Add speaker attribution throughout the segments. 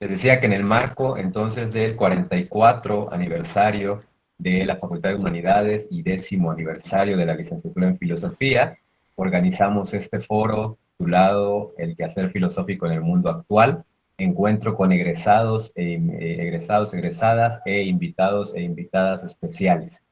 Speaker 1: Les decía que en el marco entonces del 44 aniversario de la Facultad de Humanidades y 10º aniversario de la licenciatura en Filosofía, organizamos este foro titulado El quehacer filosófico en el mundo actual, encuentro con egresados, egresadas e invitadas especiales,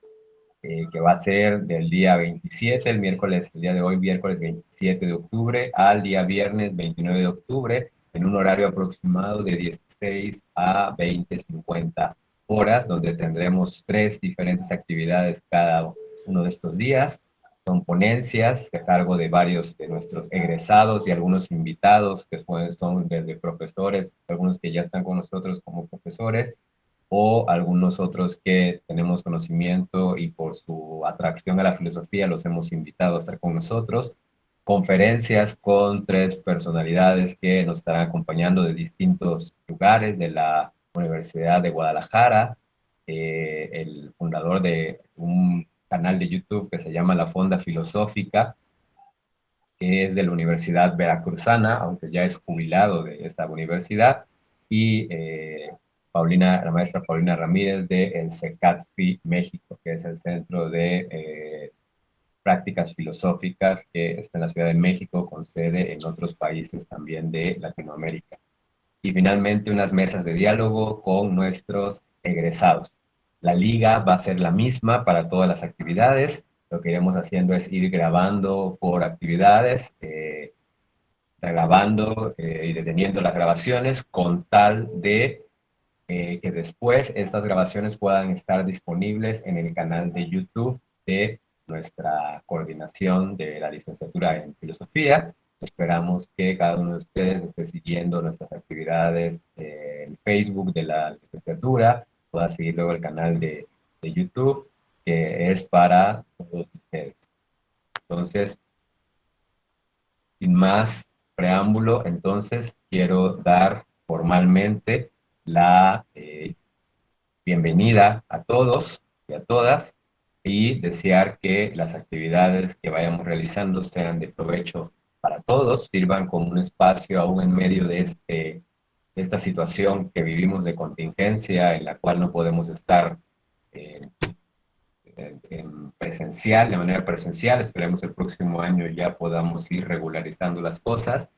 Speaker 1: que va a ser del día 27, el día de hoy, miércoles 27 de octubre, al día viernes 29 de octubre, en un horario aproximado de 16 a 20:50 horas, donde tendremos 3 diferentes actividades cada uno de estos días. Son ponencias a cargo de varios de nuestros egresados y algunos invitados que son desde profesores, algunos que ya están con nosotros como profesores, o algunos otros que tenemos conocimiento y por su atracción a la filosofía los hemos invitado a estar con nosotros. Conferencias con 3 personalidades que nos estarán acompañando de distintos lugares de la Universidad de Guadalajara, el fundador de un canal de YouTube que se llama La Fonda Filosófica, que es de la Universidad Veracruzana, aunque ya es jubilado de esta universidad, y la maestra Paulina Ramírez de el CECATFI México, que es el Centro de Prácticas Filosóficas que está en la Ciudad de México, con sede en otros países también de Latinoamérica. Y finalmente unas mesas de diálogo con nuestros egresados. La liga va a ser la misma para todas las actividades. Lo que iremos haciendo es ir grabando por actividades, grabando y deteniendo las grabaciones con tal de que después estas grabaciones puedan estar disponibles en el canal de YouTube de nuestra coordinación de la licenciatura en filosofía. Esperamos que cada uno de ustedes esté siguiendo nuestras actividades en Facebook de la licenciatura, pueda seguir luego el canal de YouTube, que es para todos ustedes. Entonces, sin más preámbulo, entonces quiero dar formalmente la bienvenida a todos y a todas y desear que las actividades que vayamos realizando sean de provecho para todos, sirvan como un espacio aún en medio de esta situación que vivimos de contingencia en la cual no podemos estar eh, en presencial, de manera presencial. Esperemos el próximo año ya podamos ir regularizando las cosas,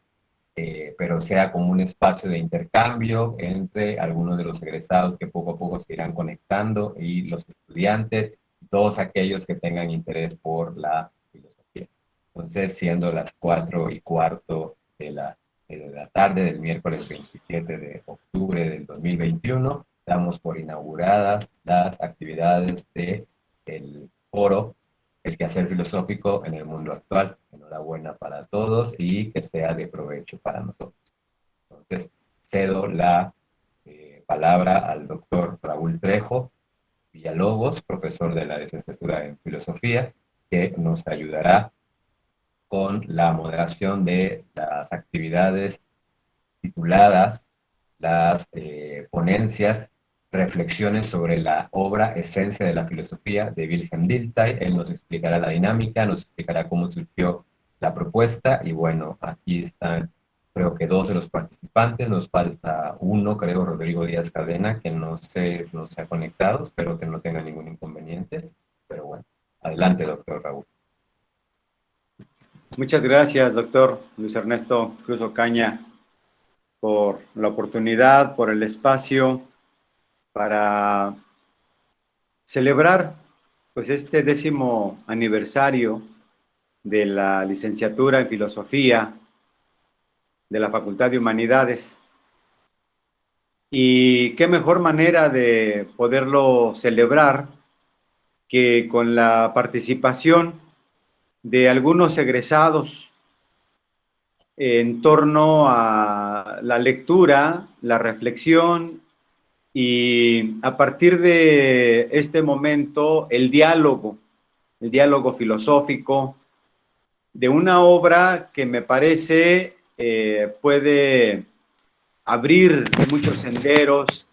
Speaker 1: pero sea como un espacio de intercambio entre algunos de los egresados que poco a poco se irán conectando y los estudiantes, todos aquellos que tengan interés por la filosofía. Entonces, siendo las 4:15 de la tarde del miércoles 27 de octubre del 2021, damos por inauguradas las actividades del foro El quehacer filosófico en el mundo actual. Enhorabuena para todos y que sea de provecho para nosotros. Entonces, cedo la palabra al doctor Raúl Trejo Villalobos, profesor de la licenciatura en filosofía, que nos ayudará con la moderación de las actividades tituladas las ponencias, reflexiones sobre la obra Esencia de la Filosofía de Wilhelm Dilthey. Él nos explicará la dinámica, nos explicará cómo surgió la propuesta y bueno, aquí están creo que 2 de los participantes, nos falta uno, creo, Rodrigo Díaz Cadena, que no se ha conectado, espero que no tenga ningún inconveniente, pero bueno, adelante, doctor Raúl.
Speaker 2: Muchas gracias, doctor Luis Ernesto Cruz Ocaña, por la oportunidad, por el espacio para celebrar pues este 10º aniversario de la licenciatura en filosofía de la Facultad de Humanidades. Y qué mejor manera de poderlo celebrar que con la participación de algunos egresados en torno a la lectura, la reflexión y a partir de este momento el diálogo filosófico de una obra que me parece puede abrir muchos senderos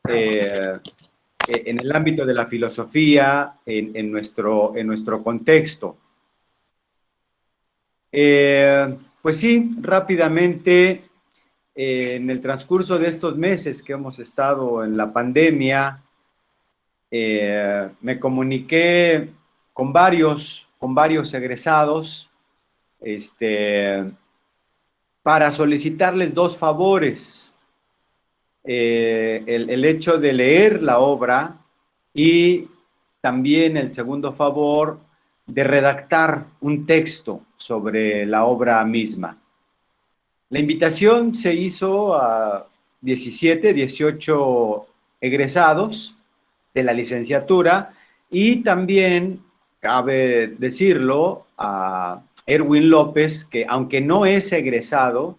Speaker 2: en el ámbito de la filosofía en nuestro contexto. Pues sí, rápidamente En el transcurso de estos meses que hemos estado en la pandemia, me comuniqué con varios egresados, para solicitarles dos favores. El hecho de leer la obra y también el segundo favor de redactar un texto sobre la obra misma. La invitación se hizo a 17, 18 egresados de la licenciatura y también, cabe decirlo, a Erwin López, que aunque no es egresado,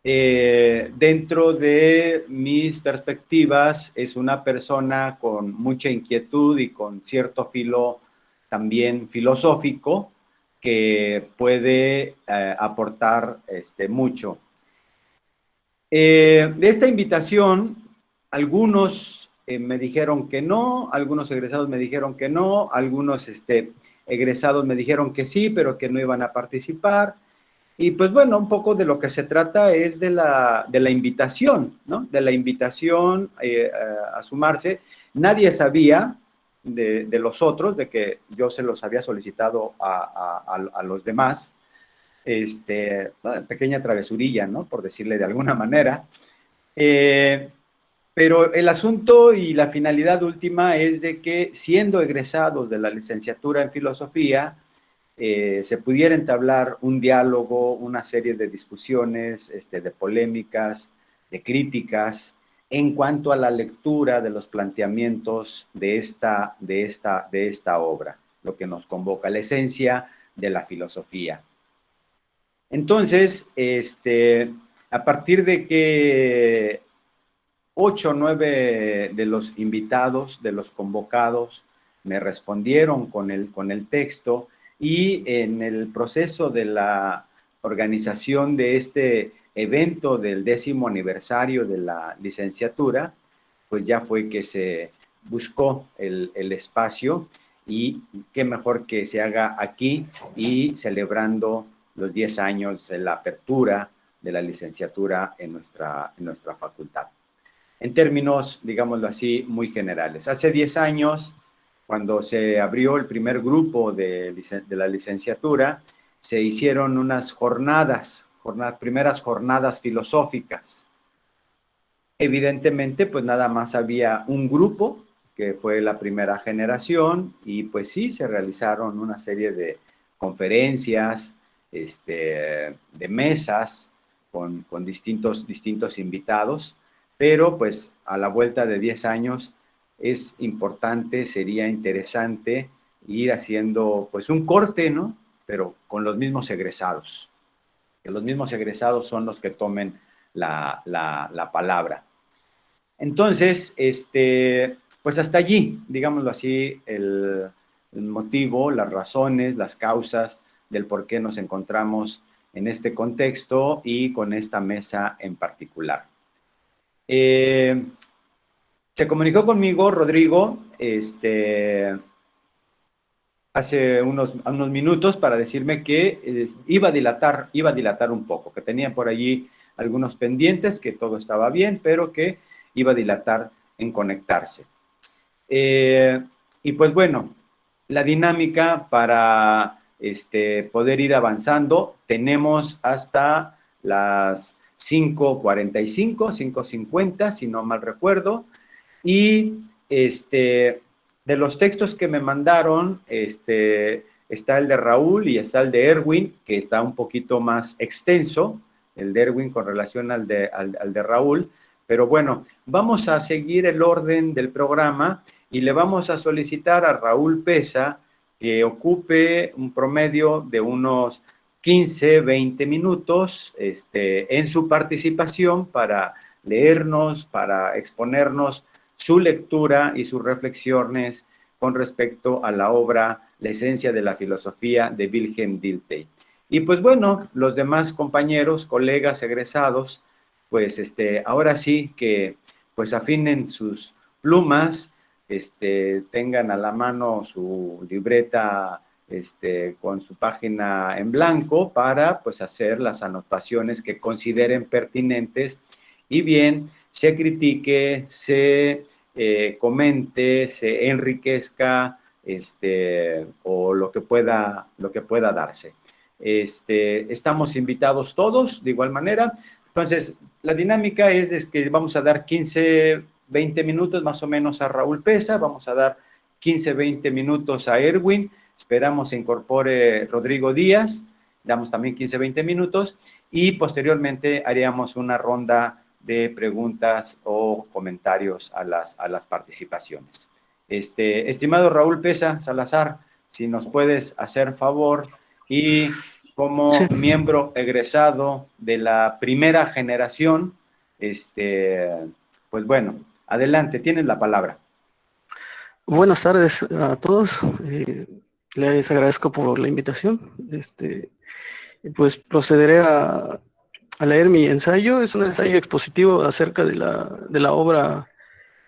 Speaker 2: dentro de mis perspectivas es una persona con mucha inquietud y con cierto filo también filosófico que puede aportar mucho. De esta invitación, algunos me dijeron que no, algunos egresados me dijeron que no, algunos egresados me dijeron que sí, pero que no iban a participar. Y pues bueno, un poco de lo que se trata es de la invitación, ¿no? De la invitación a sumarse. Nadie sabía de los otros, de que yo se los había solicitado a los demás. Pequeña travesurilla, ¿no? Por decirle de alguna manera. Pero el asunto y la finalidad última es de que, siendo egresados de la licenciatura en filosofía, se pudiera entablar un diálogo, una serie de discusiones, de polémicas, de críticas, en cuanto a la lectura de los planteamientos de esta obra, lo que nos convoca, la esencia de la filosofía. Entonces, a partir de que 8 o 9 de los invitados, de los convocados, me respondieron con el texto, y en el proceso de la organización de este evento del 10º aniversario de la licenciatura, pues ya fue que se buscó el espacio, y qué mejor que se haga aquí y celebrando los 10 años de la apertura de la licenciatura en nuestra facultad. En términos, digámoslo así, muy generales. Hace 10 años, cuando se abrió el primer grupo de la licenciatura, se hicieron unas primeras jornadas filosóficas. Evidentemente, pues nada más había un grupo, que fue la primera generación, y pues sí, se realizaron una serie de conferencias, de mesas con distintos invitados, pero pues a la vuelta de 10 años es importante, sería interesante ir haciendo pues un corte, ¿no? Pero con los mismos egresados, que los mismos egresados son los que tomen la palabra. Entonces, pues hasta allí, digámoslo así, el motivo, las razones, las causas del por qué nos encontramos en este contexto y con esta mesa en particular. Se comunicó conmigo Rodrigo hace unos minutos para decirme que iba a dilatar un poco, que tenía por allí algunos pendientes, que todo estaba bien, pero que iba a dilatar en conectarse. Y pues bueno, la dinámica para poder ir avanzando, tenemos hasta las 5:45, 5:50, si no mal recuerdo, y de los textos que me mandaron, está el de Raúl y está el de Erwin, que está un poquito más extenso, el de Erwin con relación al de Raúl, pero bueno, vamos a seguir el orden del programa y le vamos a solicitar a Raúl Pesa que ocupe un promedio de unos 15, 20 minutos en su participación para leernos, para exponernos su lectura y sus reflexiones con respecto a la obra La esencia de la filosofía de Wilhelm Dilthey. Y pues bueno, los demás compañeros, colegas, egresados, pues ahora sí que pues afinen sus plumas, tengan a la mano su libreta con su página en blanco para pues hacer las anotaciones que consideren pertinentes y bien se critique, se comente, se enriquezca o lo que pueda darse. Estamos invitados todos de igual manera. Entonces, la dinámica es que vamos a dar 15, 20 minutos más o menos a Raúl Pesa, vamos a dar 15, 20 minutos a Erwin, esperamos se incorpore Rodrigo Díaz, damos también 15, 20 minutos y posteriormente haríamos una ronda de preguntas o comentarios a las participaciones. Estimado Raúl Pesa Salazar, si nos puedes hacer favor y como
Speaker 3: Sí.
Speaker 2: miembro egresado de la primera generación, pues bueno, adelante, tienes la palabra.
Speaker 3: Buenas tardes a todos. Les agradezco por la invitación. Pues procederé a leer mi ensayo. Es un ensayo expositivo acerca de la obra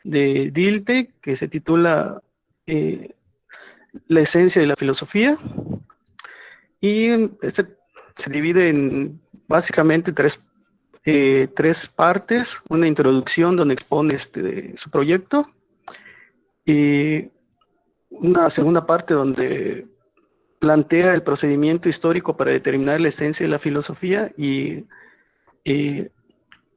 Speaker 3: de Dilthey, que se titula La esencia de la filosofía. Y se divide en básicamente tres partes. Una introducción donde expone su proyecto. Y una segunda parte donde plantea el procedimiento histórico para determinar la esencia de la filosofía y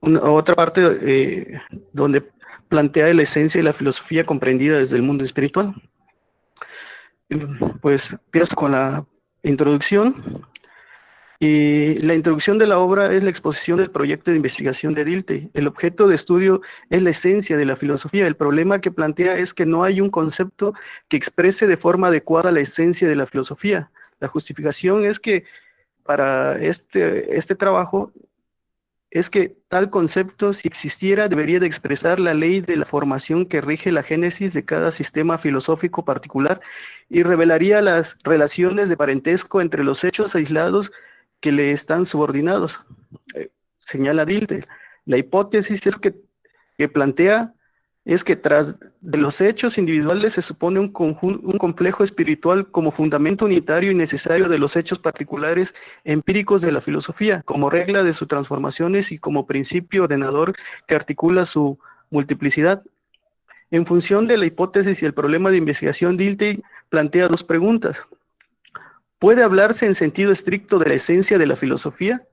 Speaker 3: otra parte donde plantea la esencia de la filosofía comprendida desde el mundo espiritual. Pues empiezo con la introducción. Y la introducción de la obra es la exposición del proyecto de investigación de Dilthey. El objeto de estudio es la esencia de la filosofía. El problema que plantea es que no hay un concepto que exprese de forma adecuada la esencia de la filosofía. La justificación es que para este trabajo es que tal concepto, si existiera, debería de expresar la ley de la formación que rige la génesis de cada sistema filosófico particular y revelaría las relaciones de parentesco entre los hechos aislados que le están subordinados. Señala Dilthey. La hipótesis es que plantea es que tras de los hechos individuales se supone un complejo espiritual como fundamento unitario y necesario de los hechos particulares empíricos de la filosofía, como regla de sus transformaciones y como principio ordenador que articula su multiplicidad. En función de la hipótesis y el problema de investigación, Dilthey plantea dos preguntas. ¿Puede hablarse en sentido estricto de la esencia de la filosofía?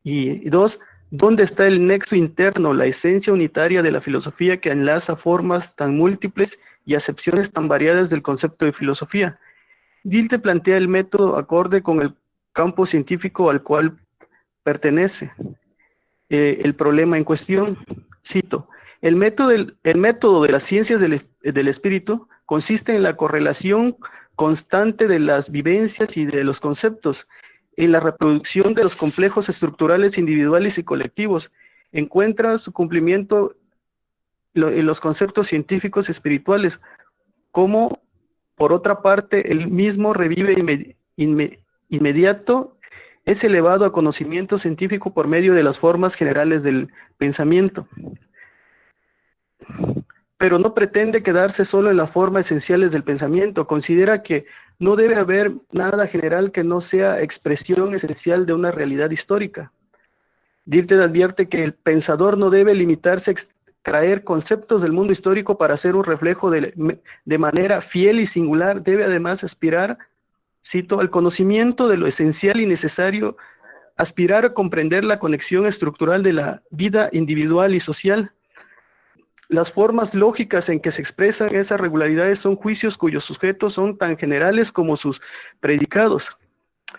Speaker 3: Y dos, ¿dónde está el nexo interno, la esencia unitaria de la filosofía que enlaza formas tan múltiples y acepciones tan variadas del concepto de filosofía? Dilthey plantea el método acorde con el campo científico al cual pertenece. El problema en cuestión, cito, el método de las ciencias del espíritu consiste en la correlación constante de las vivencias y de los conceptos, en la reproducción de los complejos estructurales individuales y colectivos. Encuentra su cumplimiento en los conceptos científicos espirituales, como por otra parte el mismo revive inmediato es elevado a conocimiento científico por medio de las formas generales del pensamiento. Pero no pretende quedarse solo en las formas esenciales del pensamiento. Considera que no debe haber nada general que no sea expresión esencial de una realidad histórica. Dilthey advierte que el pensador no debe limitarse a extraer conceptos del mundo histórico para hacer un reflejo de manera fiel y singular. Debe además aspirar, cito, al conocimiento de lo esencial y necesario, aspirar a comprender la conexión estructural de la vida individual y social. Las formas lógicas en que se expresan esas regularidades son juicios cuyos sujetos son tan generales como sus predicados.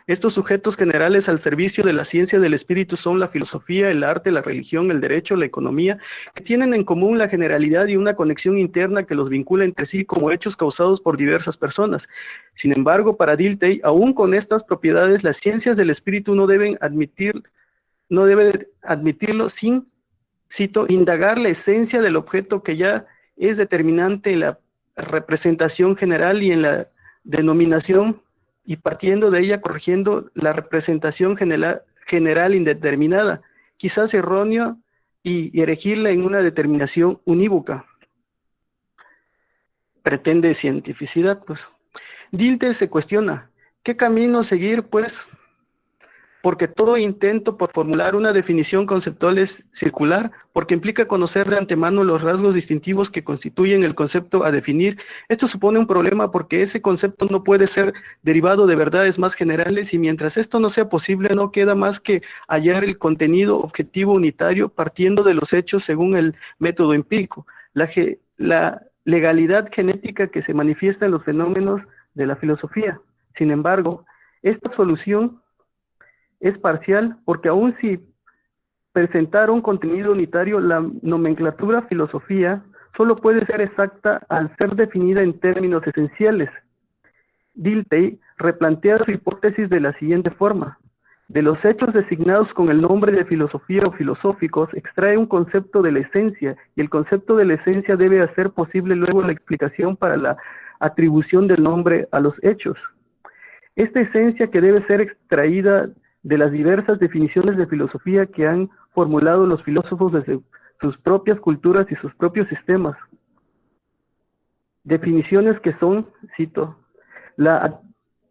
Speaker 3: Estos sujetos generales al servicio de la ciencia del espíritu son la filosofía, el arte, la religión, el derecho, la economía, que tienen en común la generalidad y una conexión interna que los vincula entre sí como hechos causados por diversas personas. Sin embargo, para Dilthey, aún con estas propiedades, las ciencias del espíritu no deben admitirlo sin, cito, indagar la esencia del objeto que ya es determinante en la representación general y en la denominación, y partiendo de ella corrigiendo la representación general indeterminada, quizás errónea, y erigirla en una determinación unívoca. Pretende cientificidad, pues. Dilthey se cuestiona, ¿qué camino seguir, pues? Porque todo intento por formular una definición conceptual es circular, porque implica conocer de antemano los rasgos distintivos que constituyen el concepto a definir. Esto supone un problema porque ese concepto no puede ser derivado de verdades más generales y mientras esto no sea posible, no queda más que hallar el contenido objetivo unitario partiendo de los hechos según el método empírico. La legalidad genética que se manifiesta en los fenómenos de la filosofía. Sin embargo, esta solución es parcial porque aun si presentara un contenido unitario, la nomenclatura filosofía solo puede ser exacta al ser definida en términos esenciales. Dilthey replantea su hipótesis de la siguiente forma. De los hechos designados con el nombre de filosofía o filosóficos, extrae un concepto de la esencia, y el concepto de la esencia debe hacer posible luego la explicación para la atribución del nombre a los hechos. Esta esencia que debe ser extraída de las diversas definiciones de filosofía que han formulado los filósofos desde sus propias culturas y sus propios sistemas. Definiciones que son, cito, la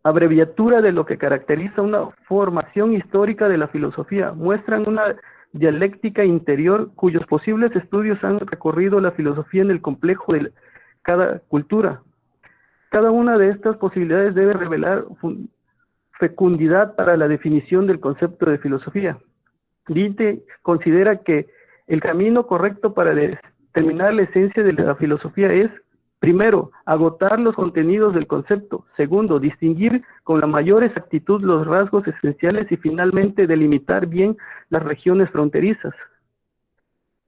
Speaker 3: abreviatura de lo que caracteriza una formación histórica de la filosofía, muestran una dialéctica interior cuyos posibles estudios han recorrido la filosofía en el complejo de cada cultura. Cada una de estas posibilidades debe revelar fecundidad para la definición del concepto de filosofía. Dilthey considera que el camino correcto para determinar la esencia de la filosofía es, primero, agotar los contenidos del concepto; segundo, distinguir con la mayor exactitud los rasgos esenciales; y finalmente, delimitar bien las regiones fronterizas.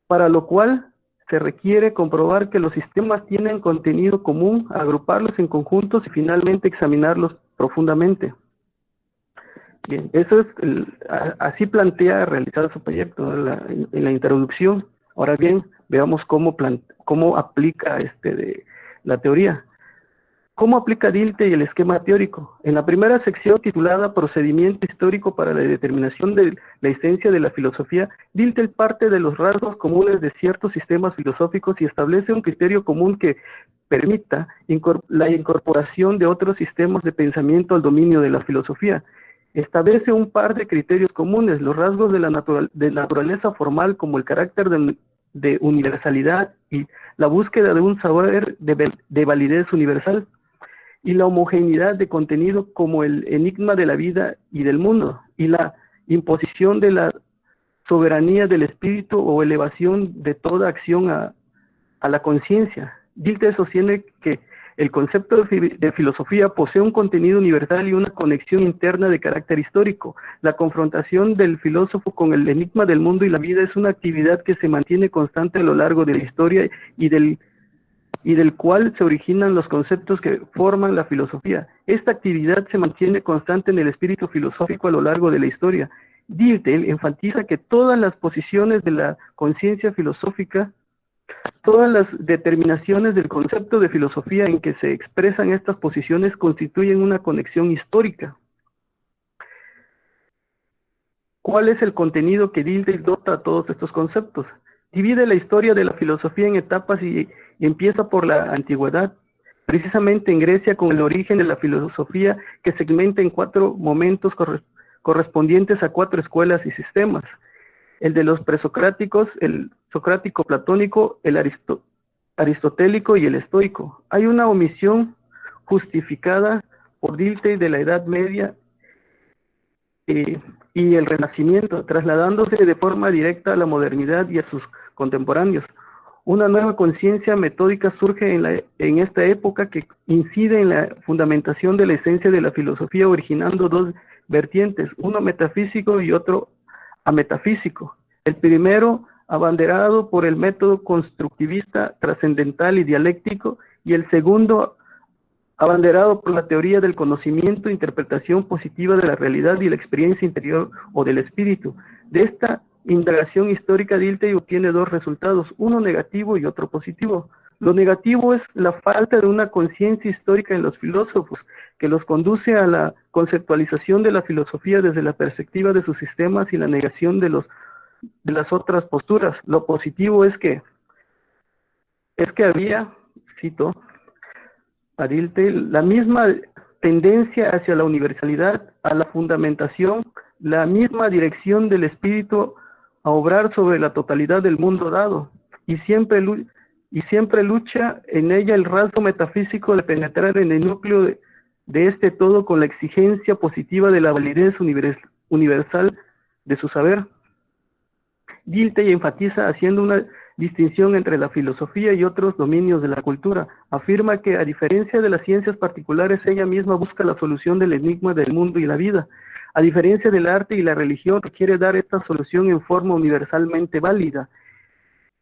Speaker 3: Para lo cual se requiere comprobar que los sistemas tienen contenido común, agruparlos en conjuntos y finalmente examinarlos profundamente. Bien, eso es, así plantea realizar su proyecto en la introducción. Ahora bien, veamos cómo aplica la teoría. ¿Cómo aplica Dilthey el esquema teórico? En la primera sección titulada Procedimiento histórico para la determinación de la esencia de la filosofía, Dilthey parte de los rasgos comunes de ciertos sistemas filosóficos y establece un criterio común que permita la incorporación de otros sistemas de pensamiento al dominio de la filosofía. Establece un par de criterios comunes: los rasgos de naturaleza formal, como el carácter de universalidad y la búsqueda de un saber de validez universal, y la homogeneidad de contenido, como el enigma de la vida y del mundo, y la imposición de la soberanía del espíritu o elevación de toda acción a la conciencia. Dilthey sostiene que el concepto de filosofía posee un contenido universal y una conexión interna de carácter histórico. La confrontación del filósofo con el enigma del mundo y la vida es una actividad que se mantiene constante a lo largo de la historia y del cual se originan los conceptos que forman la filosofía. Esta actividad se mantiene constante en el espíritu filosófico a lo largo de la historia. Dilthey enfatiza que todas las posiciones de la conciencia filosófica, todas las determinaciones del concepto de filosofía en que se expresan estas posiciones constituyen una conexión histórica. ¿Cuál es el contenido que Dilthey dota a todos estos conceptos? Divide la historia de la filosofía en etapas y empieza por la antigüedad, precisamente en Grecia, con el origen de la filosofía que segmenta en 4 momentos correspondientes a 4 escuelas y sistemas: el de los presocráticos, el socrático platónico, el aristotélico y el estoico. Hay una omisión justificada por Dilthey de la Edad Media y el Renacimiento, trasladándose de forma directa a la modernidad y a sus contemporáneos. Una nueva conciencia metódica surge en esta época que incide en la fundamentación de la esencia de la filosofía, originando 2 vertientes, uno metafísico y otro ametafísico. El primero abanderado por el método constructivista, trascendental y dialéctico, y el segundo abanderado por la teoría del conocimiento, interpretación positiva de la realidad y la experiencia interior o del espíritu. De esta indagación histórica, Dilthey obtiene 2 resultados, uno negativo y otro positivo. Lo negativo es la falta de una conciencia histórica en los filósofos, que los conduce a la conceptualización de la filosofía desde la perspectiva de sus sistemas y la negación de las otras posturas. Lo positivo es que había, cito a Dilthey, la misma tendencia hacia la universalidad, a la fundamentación, la misma dirección del espíritu a obrar sobre la totalidad del mundo dado, y siempre lucha en ella el rasgo metafísico de penetrar en el núcleo de este todo con la exigencia positiva de la validez universal de su saber. Dilthey enfatiza haciendo una distinción entre la filosofía y otros dominios de la cultura. Afirma que, a diferencia de las ciencias particulares, ella misma busca la solución del enigma del mundo y la vida. A diferencia del arte y la religión, requiere dar esta solución en forma universalmente válida.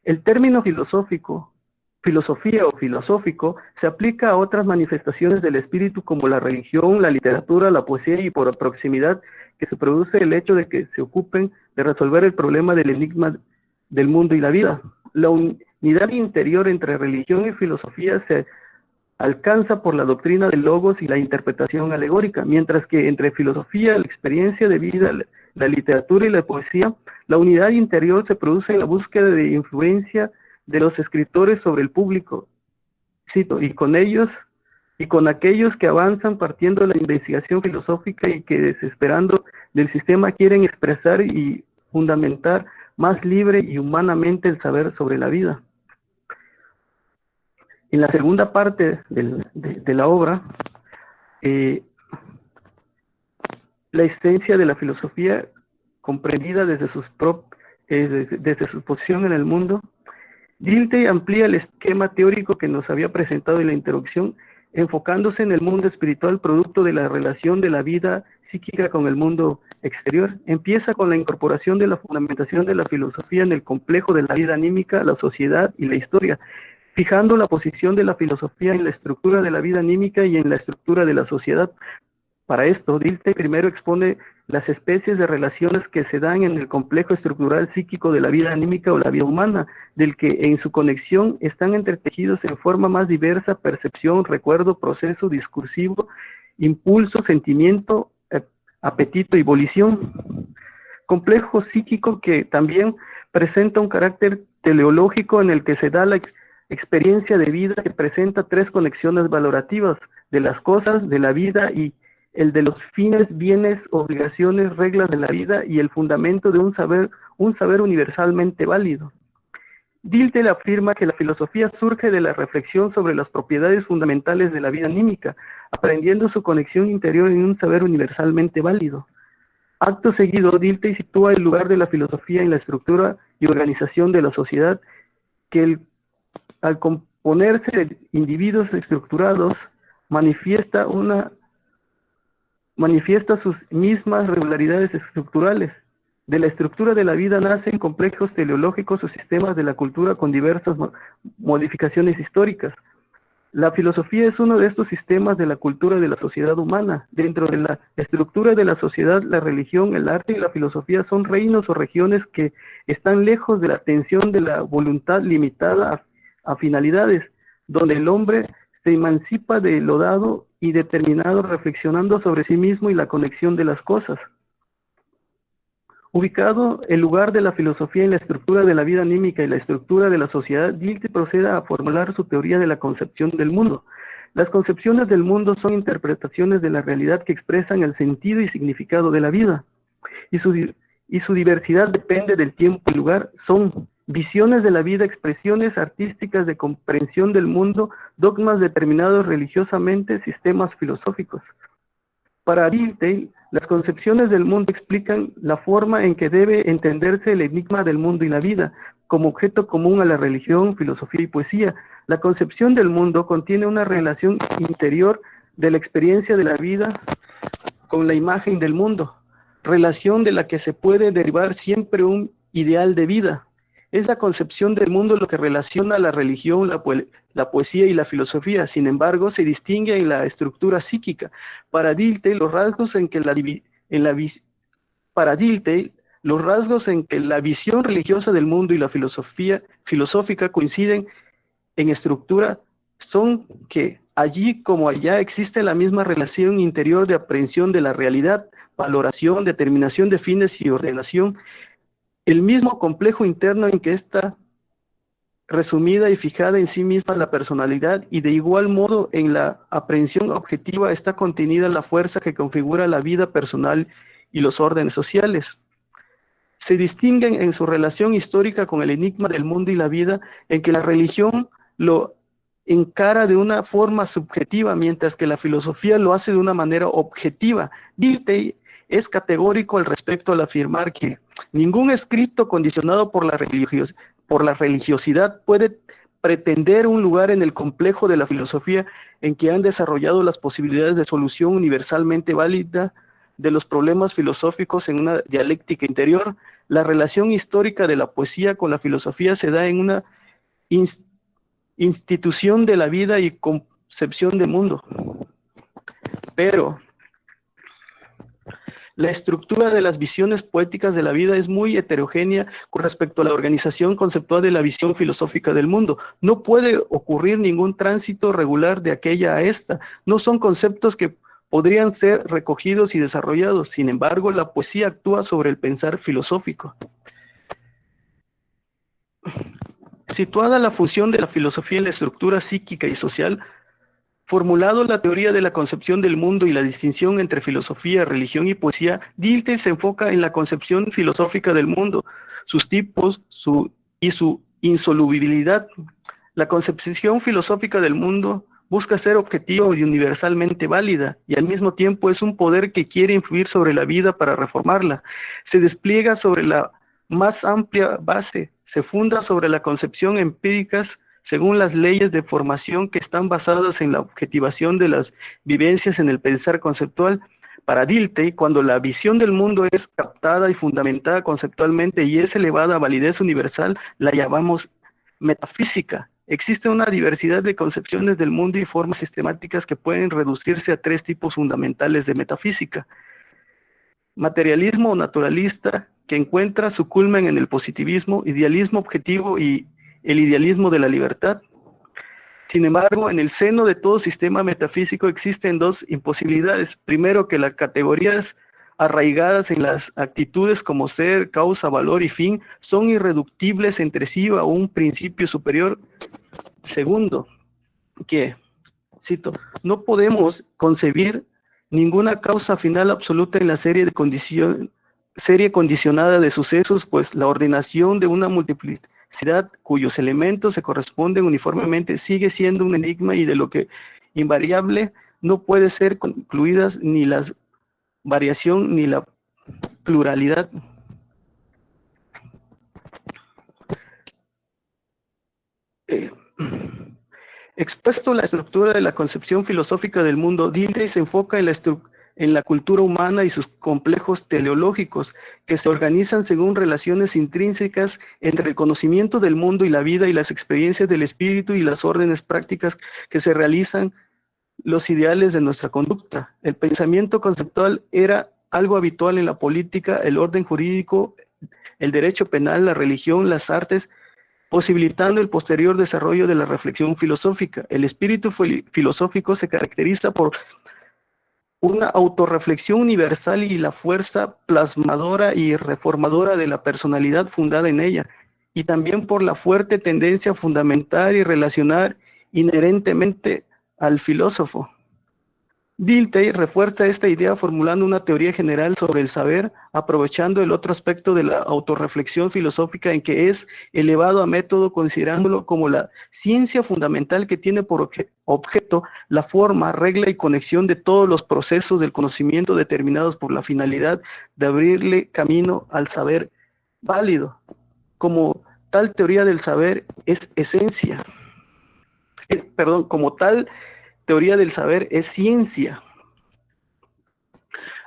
Speaker 3: El término filosofía o filosófico, se aplica a otras manifestaciones del espíritu como la religión, la literatura, la poesía, y por proximidad que se produce el hecho de que se ocupen de resolver el problema del enigma del mundo y la vida. La unidad interior entre religión y filosofía se alcanza por la doctrina del logos y la interpretación alegórica, mientras que entre filosofía, la experiencia de vida, la literatura y la poesía, la unidad interior se produce en la búsqueda de influencia de los escritores sobre el público. Cito, y con aquellos que avanzan partiendo de la investigación filosófica y que, desesperando del sistema, quieren expresar y fundamentar más libre y humanamente el saber sobre la vida. En la segunda parte de la obra, la esencia de la filosofía comprendida desde su posición en el mundo, Dilthey amplía el esquema teórico que nos había presentado en la introducción, enfocándose en el mundo espiritual producto de la relación de la vida psíquica con el mundo exterior. Empieza con la incorporación de la fundamentación de la filosofía en el complejo de la vida anímica, la sociedad y la historia, fijando la posición de la filosofía en la estructura de la vida anímica y en la estructura de la sociedad. Para esto, Dilthey primero expone las especies de relaciones que se dan en el complejo estructural psíquico de la vida anímica o la vida humana, del que en su conexión están entretejidos en forma más diversa percepción, recuerdo, proceso discursivo, impulso, sentimiento, apetito y volición. Complejo psíquico que también presenta un carácter teleológico en el que se da la experiencia de vida, que presenta tres conexiones valorativas de las cosas, de la vida, y el de los fines, bienes, obligaciones, reglas de la vida, y el fundamento de un saber universalmente válido. Dilthey afirma que la filosofía surge de la reflexión sobre las propiedades fundamentales de la vida anímica, aprendiendo su conexión interior en un saber universalmente válido. Acto seguido, Dilthey sitúa el lugar de la filosofía en la estructura y organización de la sociedad, que al componerse de individuos estructurados, manifiesta sus mismas regularidades estructurales. De la estructura de la vida nacen complejos teleológicos o sistemas de la cultura con diversas modificaciones históricas. La filosofía es uno de estos sistemas de la cultura de la sociedad humana. Dentro de la estructura de la sociedad, la religión, el arte y la filosofía son reinos o regiones que están lejos de la tensión de la voluntad limitada a finalidades, donde el hombre se emancipa de lo dado y determinado, reflexionando sobre sí mismo y la conexión de las cosas. Ubicado el lugar de la filosofía en la estructura de la vida anímica y la estructura de la sociedad, Dilthey procede a formular su teoría de la concepción del mundo. Las concepciones del mundo son interpretaciones de la realidad que expresan el sentido y significado de la vida, y su diversidad depende del tiempo y lugar. Son visiones de la vida, expresiones artísticas de comprensión del mundo, dogmas determinados religiosamente, sistemas filosóficos. Para Dilthey, las concepciones del mundo explican la forma en que debe entenderse el enigma del mundo y la vida, como objeto común a la religión, filosofía y poesía. La concepción del mundo contiene una relación interior de la experiencia de la vida con la imagen del mundo, relación de la que se puede derivar siempre un ideal de vida. Es la concepción del mundo lo que relaciona la religión, la poesía y la filosofía. Sin embargo, se distingue en la estructura psíquica. Para Dilthey, los rasgos en que la visión religiosa del mundo y la filosofía filosófica coinciden en estructura son que allí como allá existe la misma relación interior de aprehensión de la realidad, valoración, determinación de fines y ordenación. El mismo complejo interno en que esta resumida y fijada en sí misma la personalidad, y de igual modo en la aprehensión objetiva está contenida la fuerza que configura la vida personal y los órdenes sociales. Se distinguen en su relación histórica con el enigma del mundo y la vida, en que la religión lo encara de una forma subjetiva, mientras que la filosofía lo hace de una manera objetiva. Dilthey es categórico al respecto al afirmar que ningún escrito condicionado por la religiosidad puede pretender un lugar en el complejo de la filosofía en que han desarrollado las posibilidades de solución universalmente válida de los problemas filosóficos en una dialéctica interior. La relación histórica de la poesía con la filosofía se da en una institución de la vida y concepción del mundo. Pero la estructura de las visiones poéticas de la vida es muy heterogénea con respecto a la organización conceptual de la visión filosófica del mundo. No puede ocurrir ningún tránsito regular de aquella a esta. No son conceptos que podrían ser recogidos y desarrollados. Sin embargo, la poesía actúa sobre el pensar filosófico. Situada la función de la filosofía en la estructura psíquica y social, formulado la teoría de la concepción del mundo y la distinción entre filosofía, religión y poesía, Dilthey se enfoca en la concepción filosófica del mundo, sus tipos y su insolubilidad. La concepción filosófica del mundo busca ser objetiva y universalmente válida, y al mismo tiempo es un poder que quiere influir sobre la vida para reformarla. Se despliega sobre la más amplia base, se funda sobre la concepción empíricas según las leyes de formación que están basadas en la objetivación de las vivencias en el pensar conceptual. Para Dilthey, cuando la visión del mundo es captada y fundamentada conceptualmente y es elevada a validez universal, la llamamos metafísica. Existe una diversidad de concepciones del mundo y formas sistemáticas que pueden reducirse a tres tipos fundamentales de metafísica. Materialismo o naturalista, que encuentra su culmen en el positivismo, idealismo objetivo y el idealismo de la libertad. Sin embargo, en el seno de todo sistema metafísico existen dos imposibilidades. Primero, que las categorías arraigadas en las actitudes como ser, causa, valor y fin son irreductibles entre sí a un principio superior. Segundo, que, cito, no podemos concebir ninguna causa final absoluta en la serie condicionada de sucesos, pues la ordenación de una multiplicidad cuyos elementos se corresponden uniformemente sigue siendo un enigma, y de lo que invariable no puede ser concluidas ni la variación ni la pluralidad. Expuesto la estructura de la concepción filosófica del mundo, Dilthey se enfoca en la cultura humana y sus complejos teleológicos, que se organizan según relaciones intrínsecas entre el conocimiento del mundo y la vida y las experiencias del espíritu y las órdenes prácticas que se realizan los ideales de nuestra conducta. El pensamiento conceptual era algo habitual en la política, el orden jurídico, el derecho penal, la religión, las artes, posibilitando el posterior desarrollo de la reflexión filosófica. El espíritu filosófico se caracteriza por una autorreflexión universal y la fuerza plasmadora y reformadora de la personalidad fundada en ella, y también por la fuerte tendencia a fundamentar y relacionar inherentemente al filósofo. Dilthey refuerza esta idea formulando una teoría general sobre el saber, aprovechando el otro aspecto de la autorreflexión filosófica en que es elevado a método, considerándolo como la ciencia fundamental que tiene por objeto la forma, regla y conexión de todos los procesos del conocimiento determinados por la finalidad de abrirle camino al saber válido. Como tal teoría del saber es esencia. Como tal teoría del saber es ciencia.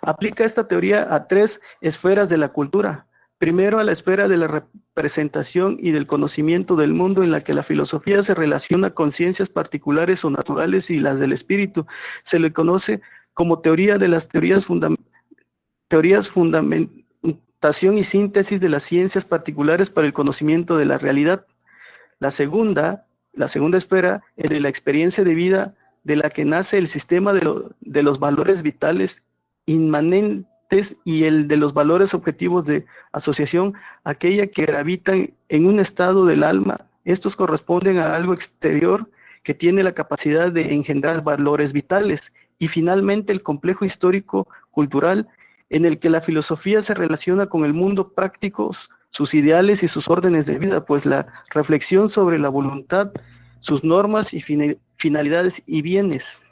Speaker 3: Aplica esta teoría a tres esferas de la cultura. Primero, a la esfera de la representación y del conocimiento del mundo, en la que la filosofía se relaciona con ciencias particulares o naturales y las del espíritu. Se le conoce como teoría de las fundamentación y síntesis de las ciencias particulares para el conocimiento de la realidad. La segunda esfera es de la experiencia de vida, de la que nace el sistema de los valores vitales inmanentes y el de los valores objetivos de asociación, aquella que gravitan en un estado del alma Estos corresponden a algo exterior que tiene la capacidad de engendrar valores vitales. Y finalmente el complejo histórico-cultural en el que la filosofía se relaciona con el mundo práctico, sus ideales y sus órdenes de vida, pues la reflexión sobre la voluntad, sus normas y finalidades y bienes.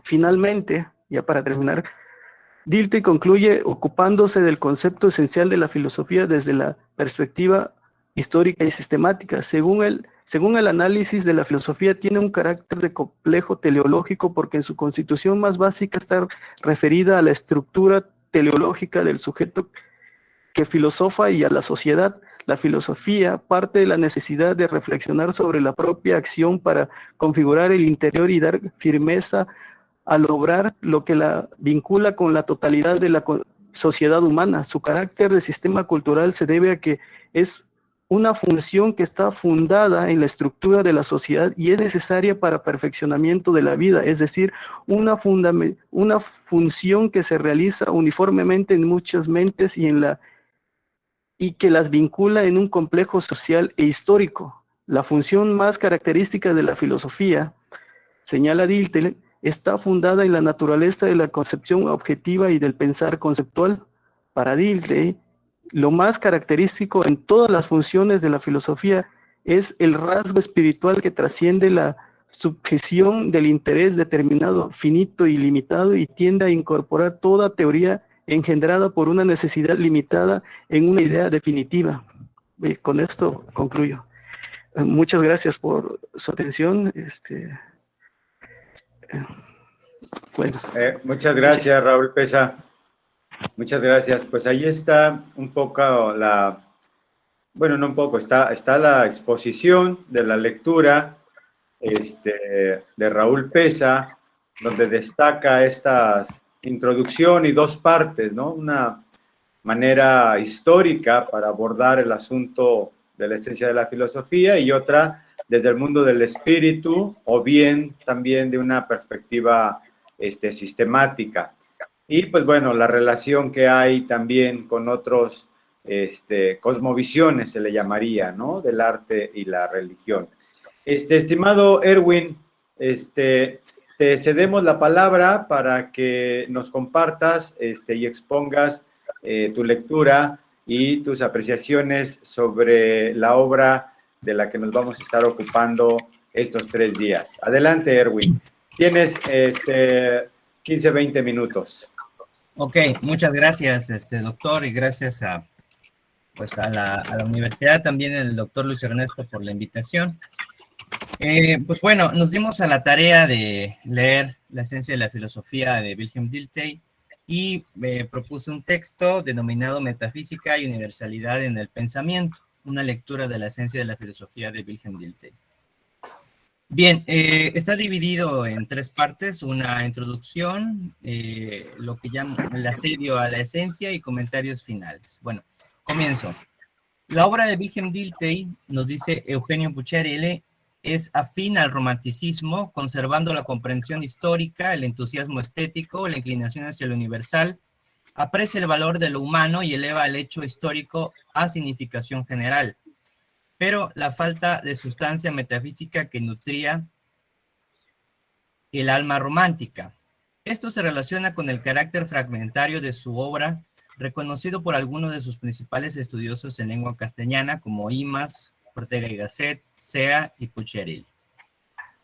Speaker 3: Finalmente, ya para terminar, Dilthey concluye ocupándose del concepto esencial de la filosofía desde la perspectiva histórica y sistemática. Según el análisis de la filosofía, tiene un carácter de complejo teleológico porque en su constitución más básica está referida a la estructura teleológica del sujeto que filosofa y a la sociedad. La filosofía parte de la necesidad de reflexionar sobre la propia acción para configurar el interior y dar firmeza al obrar, lo que la vincula con la totalidad de la sociedad humana. Su carácter de sistema cultural se debe a que es una función que está fundada en la estructura de la sociedad y es necesaria para perfeccionamiento de la vida, es decir, una función que se realiza uniformemente en muchas mentes y que las vincula en un complejo social e histórico. La función más característica de la filosofía, señala Dilthey, está fundada en la naturaleza de la concepción objetiva y del pensar conceptual. Para Dilthey, lo más característico en todas las funciones de la filosofía es el rasgo espiritual que trasciende la subjeción del interés determinado, finito y limitado, y tiende a incorporar toda teoría engendrada por una necesidad limitada en una idea definitiva. Con esto concluyo. Muchas gracias por su atención. Bueno,
Speaker 2: Muchas gracias, Raúl Pesa. Muchas gracias. Pues ahí está un poco bueno, no un poco, está la exposición de la lectura de Raúl Pesa, donde destaca esta introducción y dos partes, ¿no? Una manera histórica para abordar el asunto de la esencia de la filosofía y otra desde el mundo del espíritu o bien también de una perspectiva sistemática. Y pues bueno, la relación que hay también con otros cosmovisiones se le llamaría, ¿no? Del arte y la religión. Estimado Erwin, te cedemos la palabra para que nos compartas y expongas tu lectura y tus apreciaciones sobre la obra de la que nos vamos a estar ocupando estos 3 días. Adelante, Erwin. Tienes 15, 20 minutos.
Speaker 4: Ok, muchas gracias, doctor, y gracias pues a la universidad, también el doctor Luis Ernesto por la invitación. Pues bueno, nos dimos a la tarea de leer La esencia de la filosofía de Wilhelm Dilthey y propuse un texto denominado Metafísica y Universalidad en el Pensamiento, una lectura de la esencia de la filosofía de Wilhelm Dilthey. Bien, está dividido en 3 partes, una introducción, lo que llamo el asedio a la esencia y comentarios finales. Bueno, comienzo. La obra de Wilhelm Dilthey, nos dice Eugenio Pucciarelli, es afín al romanticismo, conservando la comprensión histórica, el entusiasmo estético, la inclinación hacia lo universal, aprecia el valor de lo humano y eleva el hecho histórico a significación general, pero la falta de sustancia metafísica que nutría el alma romántica. Esto se relaciona con el carácter fragmentario de su obra, reconocido por algunos de sus principales estudiosos en lengua castellana, como Imaz, Ortega y Gasset, Sea y Pucciarelli.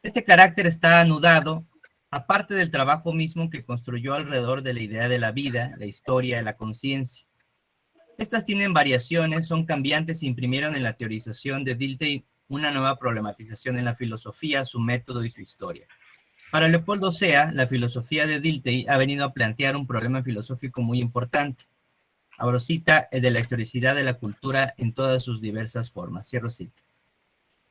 Speaker 4: Este carácter está anudado, aparte del trabajo mismo que construyó alrededor de la idea de la vida, la historia, la conciencia. Estas tienen variaciones, son cambiantes e imprimieron en la teorización de Dilthey una nueva problematización en la filosofía, su método y su historia. Para Leopoldo Sea, la filosofía de Dilthey ha venido a plantear un problema filosófico muy importante. Abro cita, el de la historicidad de la cultura en todas sus diversas formas. Cierro cita.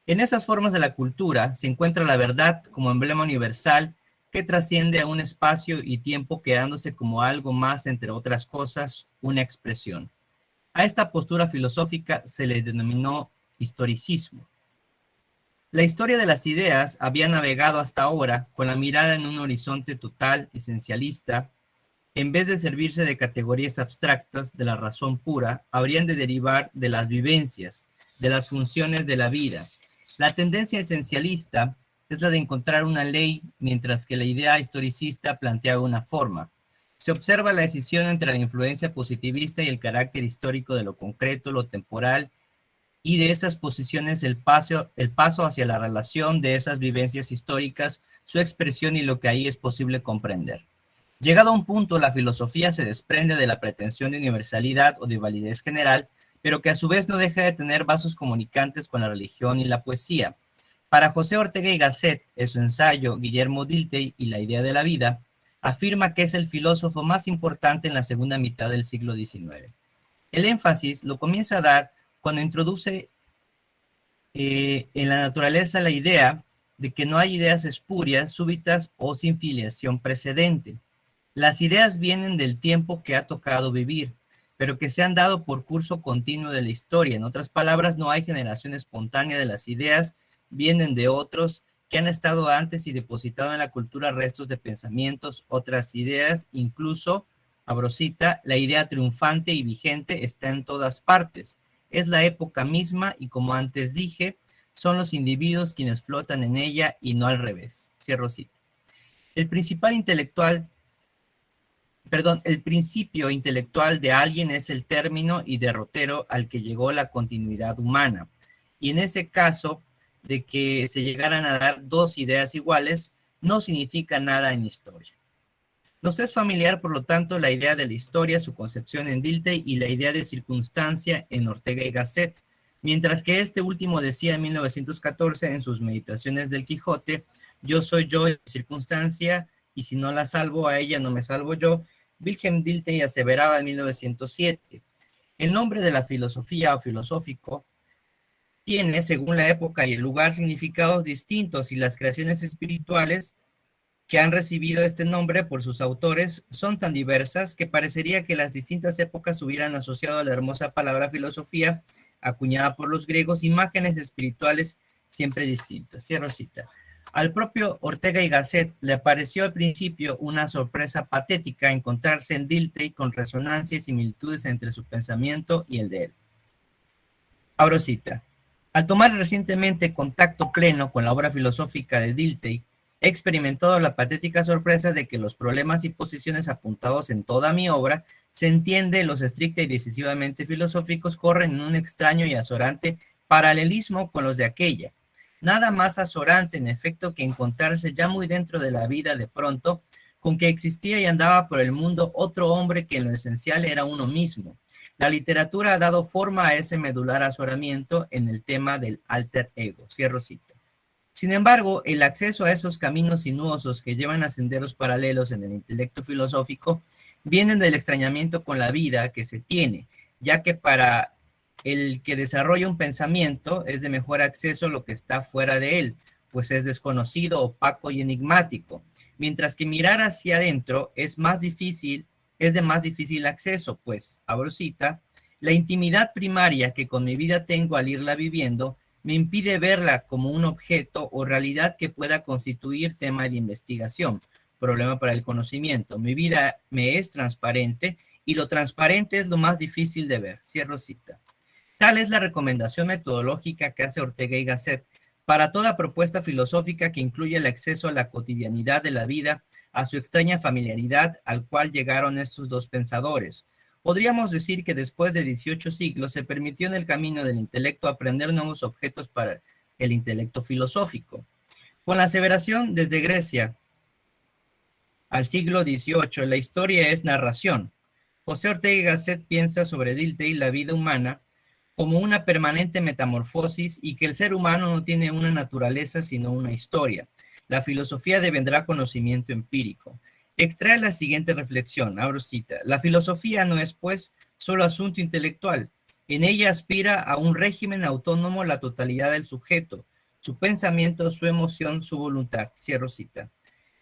Speaker 4: En esas formas de la cultura se encuentra la verdad como emblema universal que trasciende a un espacio y tiempo, quedándose como algo más, entre otras cosas, una expresión. A esta postura filosófica se le denominó historicismo. La historia de las ideas había navegado hasta ahora con la mirada en un horizonte total, esencialista. En vez de servirse de categorías abstractas de la razón pura, habrían de derivar de las vivencias, de las funciones de la vida. La tendencia esencialista es la de encontrar una ley, mientras que la idea historicista plantea una forma. Se observa la decisión entre la influencia positivista y el carácter histórico de lo concreto, lo temporal, y de esas posiciones el paso hacia la relación de esas vivencias históricas, su expresión y lo que ahí es posible comprender. Llegado a un punto, la filosofía se desprende de la pretensión de universalidad o de validez general, pero que a su vez no deja de tener vasos comunicantes con la religión y la poesía. Para José Ortega y Gasset, en su ensayo Guillermo Dilthey y la idea de la vida, afirma que es el filósofo más importante en la segunda mitad del siglo XIX. El énfasis lo comienza a dar cuando introduce en la naturaleza la idea de que no hay ideas espurias, súbitas o sin filiación precedente. Las ideas vienen del tiempo que ha tocado vivir, pero que se han dado por curso continuo de la historia. En otras palabras, no hay generación espontánea de las ideas, vienen de otros que han estado antes y depositado en la cultura restos de pensamientos, otras ideas, incluso, abro cita, la idea triunfante y vigente está en todas partes. Es la época misma y, como antes dije, son los individuos quienes flotan en ella y no al revés. Cierro cita. El principio intelectual de alguien es el término y derrotero al que llegó la continuidad humana. Y en ese caso, de que se llegaran a dar dos ideas iguales, no significa nada en historia. Nos es familiar, por lo tanto, la idea de la historia, su concepción en Dilthey y la idea de circunstancia en Ortega y Gasset, mientras que este último decía en 1914 en sus Meditaciones del Quijote, yo soy yo en circunstancia, y si no la salvo a ella, no me salvo yo. Wilhelm Dilthey aseveraba en 1907, el nombre de la filosofía o filosófico tiene, según la época y el lugar, significados distintos, y las creaciones espirituales que han recibido este nombre por sus autores son tan diversas que parecería que las distintas épocas hubieran asociado a la hermosa palabra filosofía, acuñada por los griegos, imágenes espirituales siempre distintas. Cierro cita. Al propio Ortega y Gasset le pareció al principio una sorpresa patética encontrarse en Dilthey con resonancias y similitudes entre su pensamiento y el de él. Abro cita. Al tomar recientemente contacto pleno con la obra filosófica de Dilthey, he experimentado la patética sorpresa de que los problemas y posiciones apuntados en toda mi obra, se entiende, los estricta y decisivamente filosóficos, corren en un extraño y azorante paralelismo con los de aquella. Nada más azorante, en efecto, que encontrarse ya muy dentro de la vida de pronto, con que existía y andaba por el mundo otro hombre que en lo esencial era uno mismo. La literatura ha dado forma a ese medular azoramiento en el tema del alter ego. Cierro cita. Sin embargo, el acceso a esos caminos sinuosos que llevan a senderos paralelos en el intelecto filosófico vienen del extrañamiento con la vida que se tiene, ya que para el que desarrolla un pensamiento es de mejor acceso lo que está fuera de él, pues es desconocido, opaco y enigmático, mientras que mirar hacia adentro es de más difícil acceso, pues, abro cita, la intimidad primaria que con mi vida tengo al irla viviendo me impide verla como un objeto o realidad que pueda constituir tema de investigación, problema para el conocimiento. Mi vida me es transparente y lo transparente es lo más difícil de ver. Cierro cita. Tal es la recomendación metodológica que hace Ortega y Gasset para toda propuesta filosófica que incluye el acceso a la cotidianidad de la vida, a su extraña familiaridad al cual llegaron estos dos pensadores. Podríamos decir que después de 18 siglos se permitió en el camino del intelecto aprender nuevos objetos para el intelecto filosófico. Con la aseveración desde Grecia al siglo XVIII, la historia es narración. José Ortega y Gasset piensa sobre Dilthey la vida humana como una permanente metamorfosis y que el ser humano no tiene una naturaleza sino una historia. La filosofía devendrá conocimiento empírico. Extrae la siguiente reflexión, abro cita. La filosofía no es, pues, solo asunto intelectual. En ella aspira a un régimen autónomo la totalidad del sujeto, su pensamiento, su emoción, su voluntad. Cierro cita.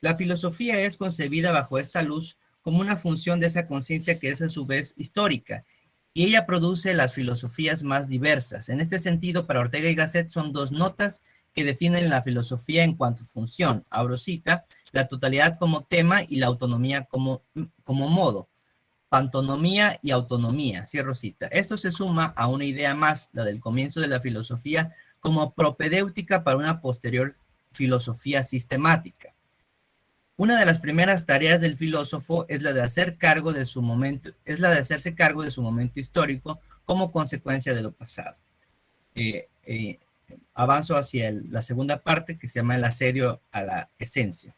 Speaker 4: La filosofía es concebida bajo esta luz como una función de esa conciencia que es a su vez histórica, y ella produce las filosofías más diversas. En este sentido, para Ortega y Gasset son dos notas que definen la filosofía en cuanto a función. Abro cita, la totalidad como tema y la autonomía como modo. pantonomía y autonomía, cierro cita. Esto se suma a una idea más, la del comienzo de la filosofía, como propedéutica para una posterior filosofía sistemática. Una de las primeras tareas del filósofo es la de hacerse cargo de su momento histórico como consecuencia de lo pasado. Avanzo hacia la segunda parte, que se llama el asedio a la esencia.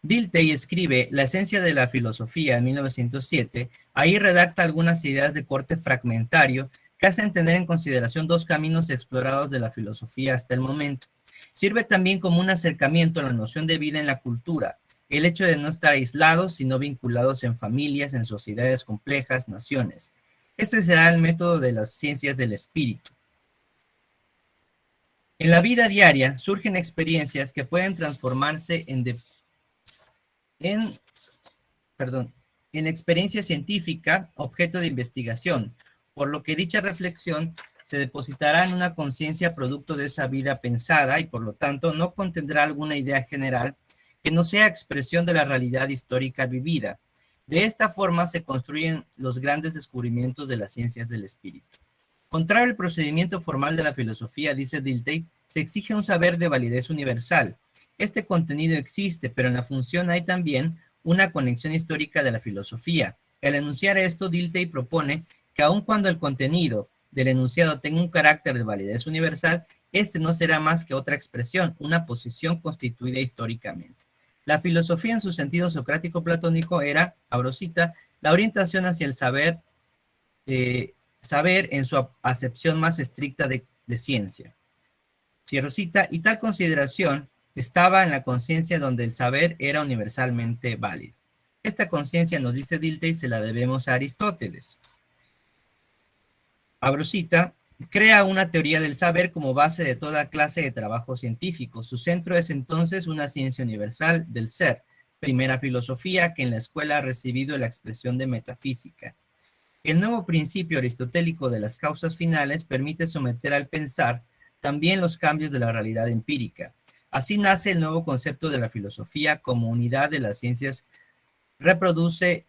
Speaker 4: Dilthey escribe La esencia de la filosofía en 1907. Ahí redacta algunas ideas de corte fragmentario que hacen tener en consideración dos caminos explorados de la filosofía hasta el momento. Sirve también como un acercamiento a la noción de vida en la cultura, el hecho de no estar aislados, sino vinculados en familias, en sociedades complejas, naciones. Este será el método de las ciencias del espíritu. En la vida diaria surgen experiencias que pueden transformarse en experiencia científica, objeto de investigación, por lo que dicha reflexión se depositará en una conciencia producto de esa vida pensada y por lo tanto no contendrá alguna idea general que no sea expresión de la realidad histórica vivida. De esta forma se construyen los grandes descubrimientos de las ciencias del espíritu. Contrario al procedimiento formal de la filosofía, dice Dilthey, se exige un saber de validez universal. Este contenido existe, pero en la función hay también una conexión histórica de la filosofía. Al enunciar esto, Dilthey propone que aun cuando el contenido del enunciado tenga un carácter de validez universal, este no será más que otra expresión, una posición constituida históricamente. La filosofía en su sentido socrático-platónico era, abro cita, la orientación hacia el saber en su acepción más estricta de ciencia. Cierro cita, y tal consideración estaba en la conciencia donde el saber era universalmente válido. Esta conciencia, nos dice Dilthey, se la debemos a Aristóteles. Abro cita, crea una teoría del saber como base de toda clase de trabajo científico. Su centro es entonces una ciencia universal del ser, primera filosofía que en la escuela ha recibido la expresión de metafísica. El nuevo principio aristotélico de las causas finales permite someter al pensar también los cambios de la realidad empírica. Así nace el nuevo concepto de la filosofía como unidad de las ciencias, reproduce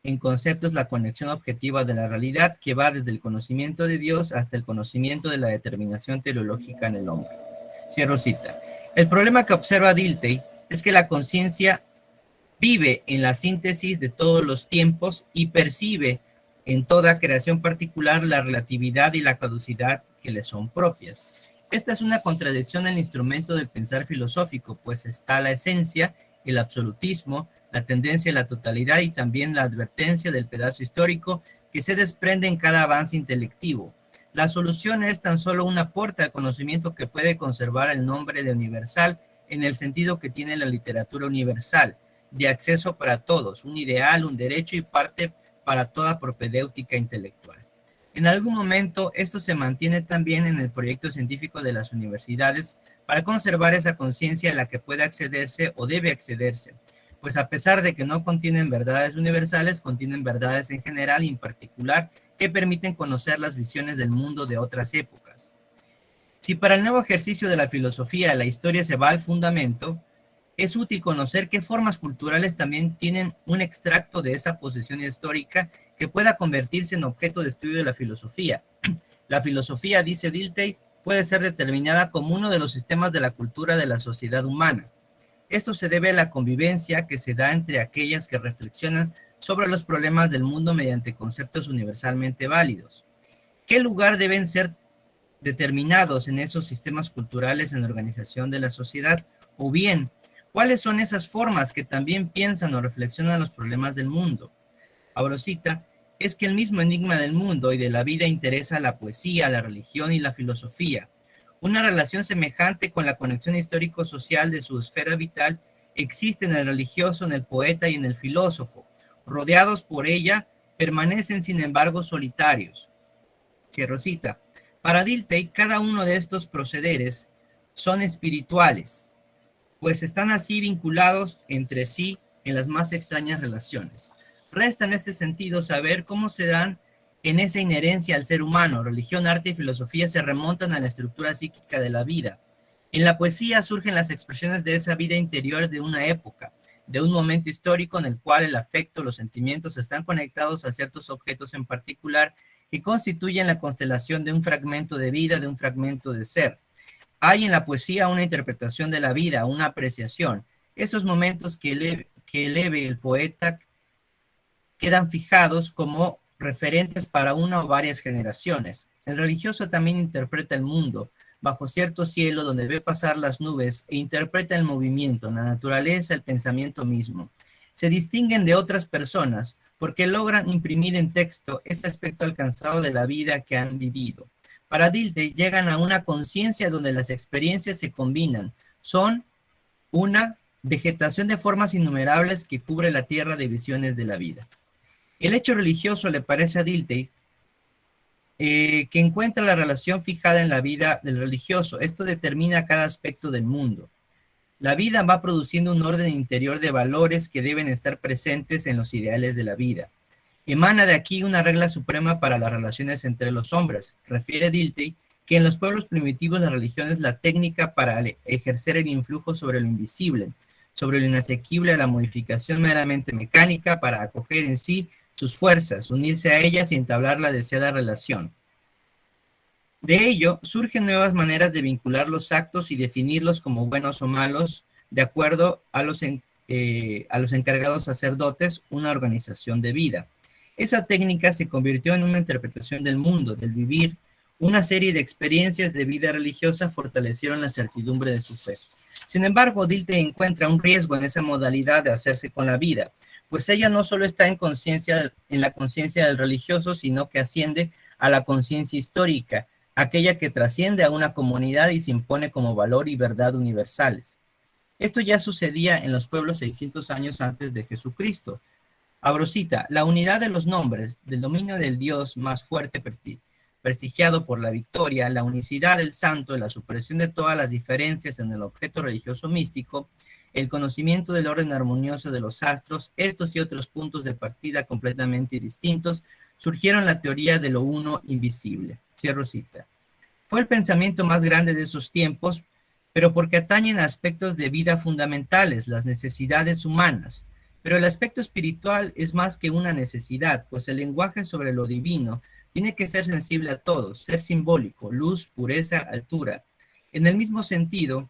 Speaker 4: en conceptos la conexión objetiva de la realidad que va desde el conocimiento de Dios hasta el conocimiento de la determinación teleológica en el hombre. Cierro cita. El problema que observa Dilthey es que la conciencia vive en la síntesis de todos los tiempos y percibe en toda creación particular la relatividad y la caducidad que le son propias. Esta es una contradicción en el instrumento del pensar filosófico, pues está la esencia, el absolutismo, la tendencia a la totalidad y también la advertencia del pedazo histórico que se desprende en cada avance intelectivo. La solución es tan solo un aporte al conocimiento que puede conservar el nombre de universal en el sentido que tiene la literatura universal, de acceso para todos, un ideal, un derecho y parte para toda propedéutica intelectual. En algún momento esto se mantiene también en el proyecto científico de las universidades para conservar esa conciencia a la que puede accederse o debe accederse, pues a pesar de que no contienen verdades universales, contienen verdades en general y en particular que permiten conocer las visiones del mundo de otras épocas. Si para el nuevo ejercicio de la filosofía la historia se va al fundamento, es útil conocer qué formas culturales también tienen un extracto de esa posición histórica que pueda convertirse en objeto de estudio de la filosofía. La filosofía, dice Dilthey, puede ser determinada como uno de los sistemas de la cultura de la sociedad humana. Esto se debe a la convivencia que se da entre aquellas que reflexionan sobre los problemas del mundo mediante conceptos universalmente válidos. ¿Qué lugar deben ser determinados en esos sistemas culturales en la organización de la sociedad? O bien, ¿cuáles son esas formas que también piensan o reflexionan los problemas del mundo? Abro cita, es que el mismo enigma del mundo y de la vida interesa a la poesía, la religión y la filosofía. Una relación semejante con la conexión histórico-social de su esfera vital existe en el religioso, en el poeta y en el filósofo. Rodeados por ella, permanecen sin embargo solitarios. Cierro cita. Para Dilthey, cada uno de estos procederes son espirituales, pues están así vinculados entre sí en las más extrañas relaciones. Resta en este sentido saber cómo se dan en esa inherencia al ser humano. Religión, arte y filosofía se remontan a la estructura psíquica de la vida. En la poesía surgen las expresiones de esa vida interior de una época. de un momento histórico en el cual el afecto, los sentimientos están conectados a ciertos objetos en particular que constituyen la constelación de un fragmento de vida, de un fragmento de ser. Hay en la poesía una interpretación de la vida, una apreciación. Esos momentos que eleve el poeta quedan fijados como referentes para una o varias generaciones. El religioso también interpreta el mundo bajo cierto cielo donde ve pasar las nubes e interpreta el movimiento, la naturaleza, el pensamiento mismo. Se distinguen de otras personas porque logran imprimir en texto ese aspecto alcanzado de la vida que han vivido. Para Dilthey llegan a una conciencia donde las experiencias se combinan. Son una vegetación de formas innumerables que cubre la tierra de visiones de la vida. El hecho religioso le parece a Dilthey que encuentra la relación fijada en la vida del religioso. Esto determina cada aspecto del mundo. La vida va produciendo un orden interior de valores que deben estar presentes en los ideales de la vida. Emana de aquí una regla suprema para las relaciones entre los hombres. Refiere Dilthey que en los pueblos primitivos la religión es la técnica para ejercer el influjo sobre lo invisible, sobre lo inasequible, a la modificación meramente mecánica para acoger en sí sus fuerzas, unirse a ellas y entablar la deseada relación. De ello, surgen nuevas maneras de vincular los actos y definirlos como buenos o malos, de acuerdo a los encargados sacerdotes, una organización de vida. Esa técnica se convirtió en una interpretación del mundo, del vivir. Una serie de experiencias de vida religiosa fortalecieron la certidumbre de su fe. Sin embargo, Dilthey encuentra un riesgo en esa modalidad de hacerse con la vida, pues ella no solo está en la conciencia del religioso, sino que asciende a la conciencia histórica, aquella que trasciende a una comunidad y se impone como valor y verdad universales. Esto ya sucedía en los pueblos 600 años antes de Jesucristo. Abro cita: la unidad de los nombres, del dominio del Dios más fuerte prestigiado por la victoria, la unicidad del santo, la supresión de todas las diferencias en el objeto religioso místico, el conocimiento del orden armonioso de los astros, estos y otros puntos de partida completamente distintos, surgieron la teoría de lo uno invisible. Cierro cita. Fue el pensamiento más grande de esos tiempos, pero porque atañen a aspectos de vida fundamentales, las necesidades humanas. Pero el aspecto espiritual es más que una necesidad, pues el lenguaje sobre lo divino tiene que ser sensible a todos, ser simbólico, luz, pureza, altura. En el mismo sentido,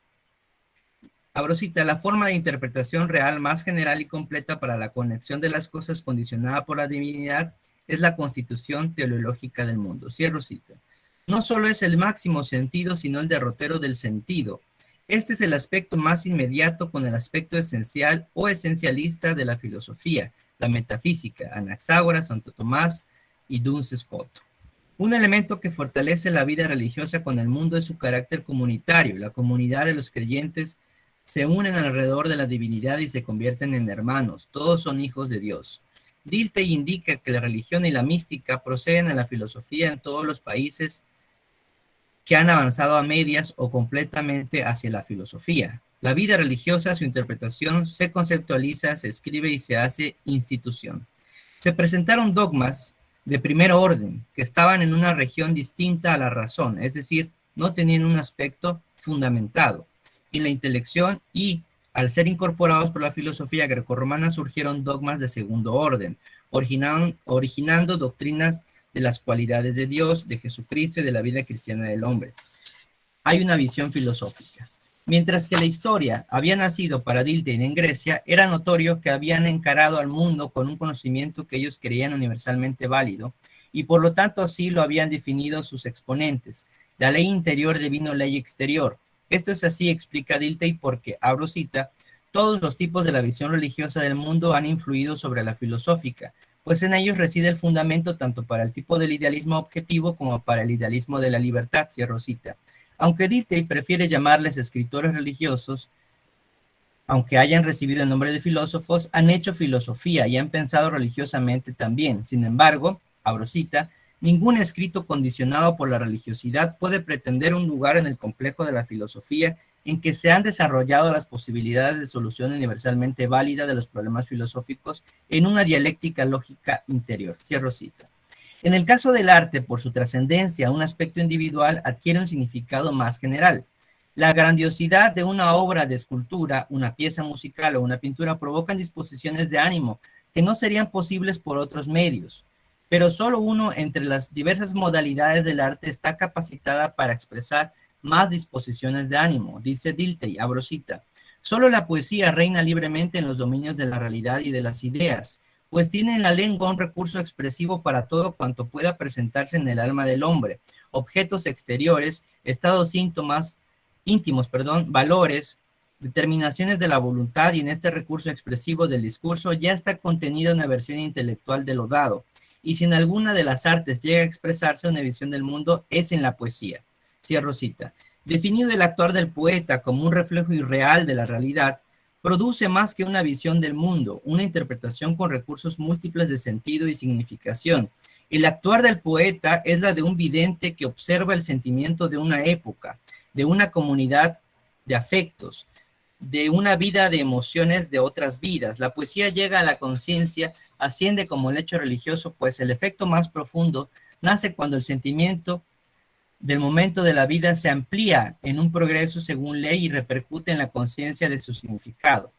Speaker 4: abro cita, la forma de interpretación real más general y completa para la conexión de las cosas condicionada por la divinidad es la constitución teleológica del mundo. Cierro cita. No solo es el máximo sentido, sino el derrotero del sentido. Este es el aspecto más inmediato con el aspecto esencial o esencialista de la filosofía, la metafísica, Anaxágoras, Santo Tomás y Duns Scotus. Un elemento que fortalece la vida religiosa con el mundo es su carácter comunitario. La comunidad de los creyentes se unen alrededor de la divinidad y se convierten en hermanos. Todos son hijos de Dios. Dilthey indica que la religión y la mística proceden a la filosofía en todos los países que han avanzado a medias o completamente hacia la filosofía. La vida religiosa, su interpretación, se conceptualiza, se escribe y se hace institución. Se presentaron dogmas de primer orden que estaban en una región distinta a la razón, es decir, no tenían un aspecto fundamentado en la intelección y, al ser incorporados por la filosofía grecorromana, surgieron dogmas de segundo orden, originando doctrinas de las cualidades de Dios, de Jesucristo y de la vida cristiana del hombre. Hay una visión filosófica. Mientras que la historia había nacido para Dilthey en Grecia, era notorio que habían encarado al mundo con un conocimiento que ellos creían universalmente válido, y por lo tanto así lo habían definido sus exponentes. La ley interior devino ley exterior. Esto es así, explica Dilthey, porque, abro cita, todos los tipos de la visión religiosa del mundo han influido sobre la filosófica, pues en ellos reside el fundamento tanto para el tipo del idealismo objetivo como para el idealismo de la libertad, cierro cita. Aunque Dilthey prefiere llamarles escritores religiosos, aunque hayan recibido el nombre de filósofos, han hecho filosofía y han pensado religiosamente también. Sin embargo, abro cita, ningún escrito condicionado por la religiosidad puede pretender un lugar en el complejo de la filosofía en que se han desarrollado las posibilidades de solución universalmente válida de los problemas filosóficos en una dialéctica lógica interior. Cierro cita. En el caso del arte, por su trascendencia a un aspecto individual, adquiere un significado más general. La grandiosidad de una obra de escultura, una pieza musical o una pintura provocan disposiciones de ánimo que no serían posibles por otros medios, pero solo uno entre las diversas modalidades del arte está capacitada para expresar más disposiciones de ánimo, dice Dilthey, abro cita. Solo la poesía reina libremente en los dominios de la realidad y de las ideas, pues tiene en la lengua un recurso expresivo para todo cuanto pueda presentarse en el alma del hombre, objetos exteriores, estados íntimos, valores, determinaciones de la voluntad, y en este recurso expresivo del discurso ya está contenida una versión intelectual de lo dado, y si en alguna de las artes llega a expresarse una visión del mundo, es en la poesía. Cierro cita. Definido el actuar del poeta como un reflejo irreal de la realidad, produce más que una visión del mundo, una interpretación con recursos múltiples de sentido y significación. El actuar del poeta es la de un vidente que observa el sentimiento de una época, de una comunidad de afectos, de una vida de emociones de otras vidas. La poesía llega a la conciencia, asciende como el hecho religioso, pues el efecto más profundo nace cuando el sentimiento del momento de la vida se amplía en un progreso según ley y repercute en la conciencia de su significado.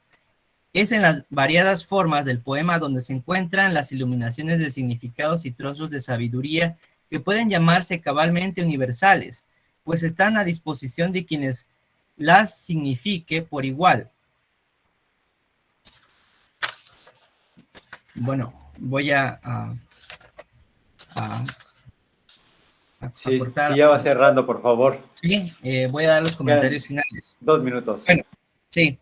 Speaker 4: Es en las variadas formas del poema donde se encuentran las iluminaciones de significados y trozos de sabiduría que pueden llamarse cabalmente universales, pues están a disposición de quienes las signifique por igual. Bueno, voy a
Speaker 2: Sí,
Speaker 4: aportar.
Speaker 2: sí, ya va cerrando, por favor.
Speaker 4: Sí, voy a dar los comentarios finales.
Speaker 2: 2 minutos.
Speaker 4: Bueno, sí.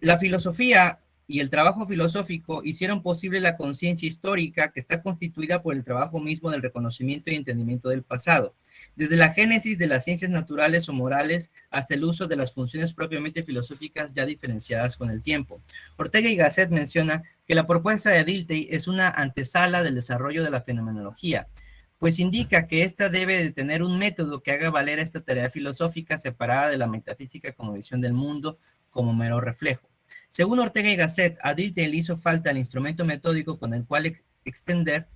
Speaker 4: La filosofía y el trabajo filosófico hicieron posible la conciencia histórica que está constituida por el trabajo mismo del reconocimiento y entendimiento del pasado. Desde la génesis de las ciencias naturales o morales hasta el uso de las funciones propiamente filosóficas ya diferenciadas con el tiempo. Ortega y Gasset menciona que la propuesta de Dilthey es una antesala del desarrollo de la fenomenología, pues indica que ésta debe de tener un método que haga valer esta tarea filosófica separada de la metafísica como visión del mundo como mero reflejo. Según Ortega y Gasset, a Dilthey le hizo falta el instrumento metódico con el cual extender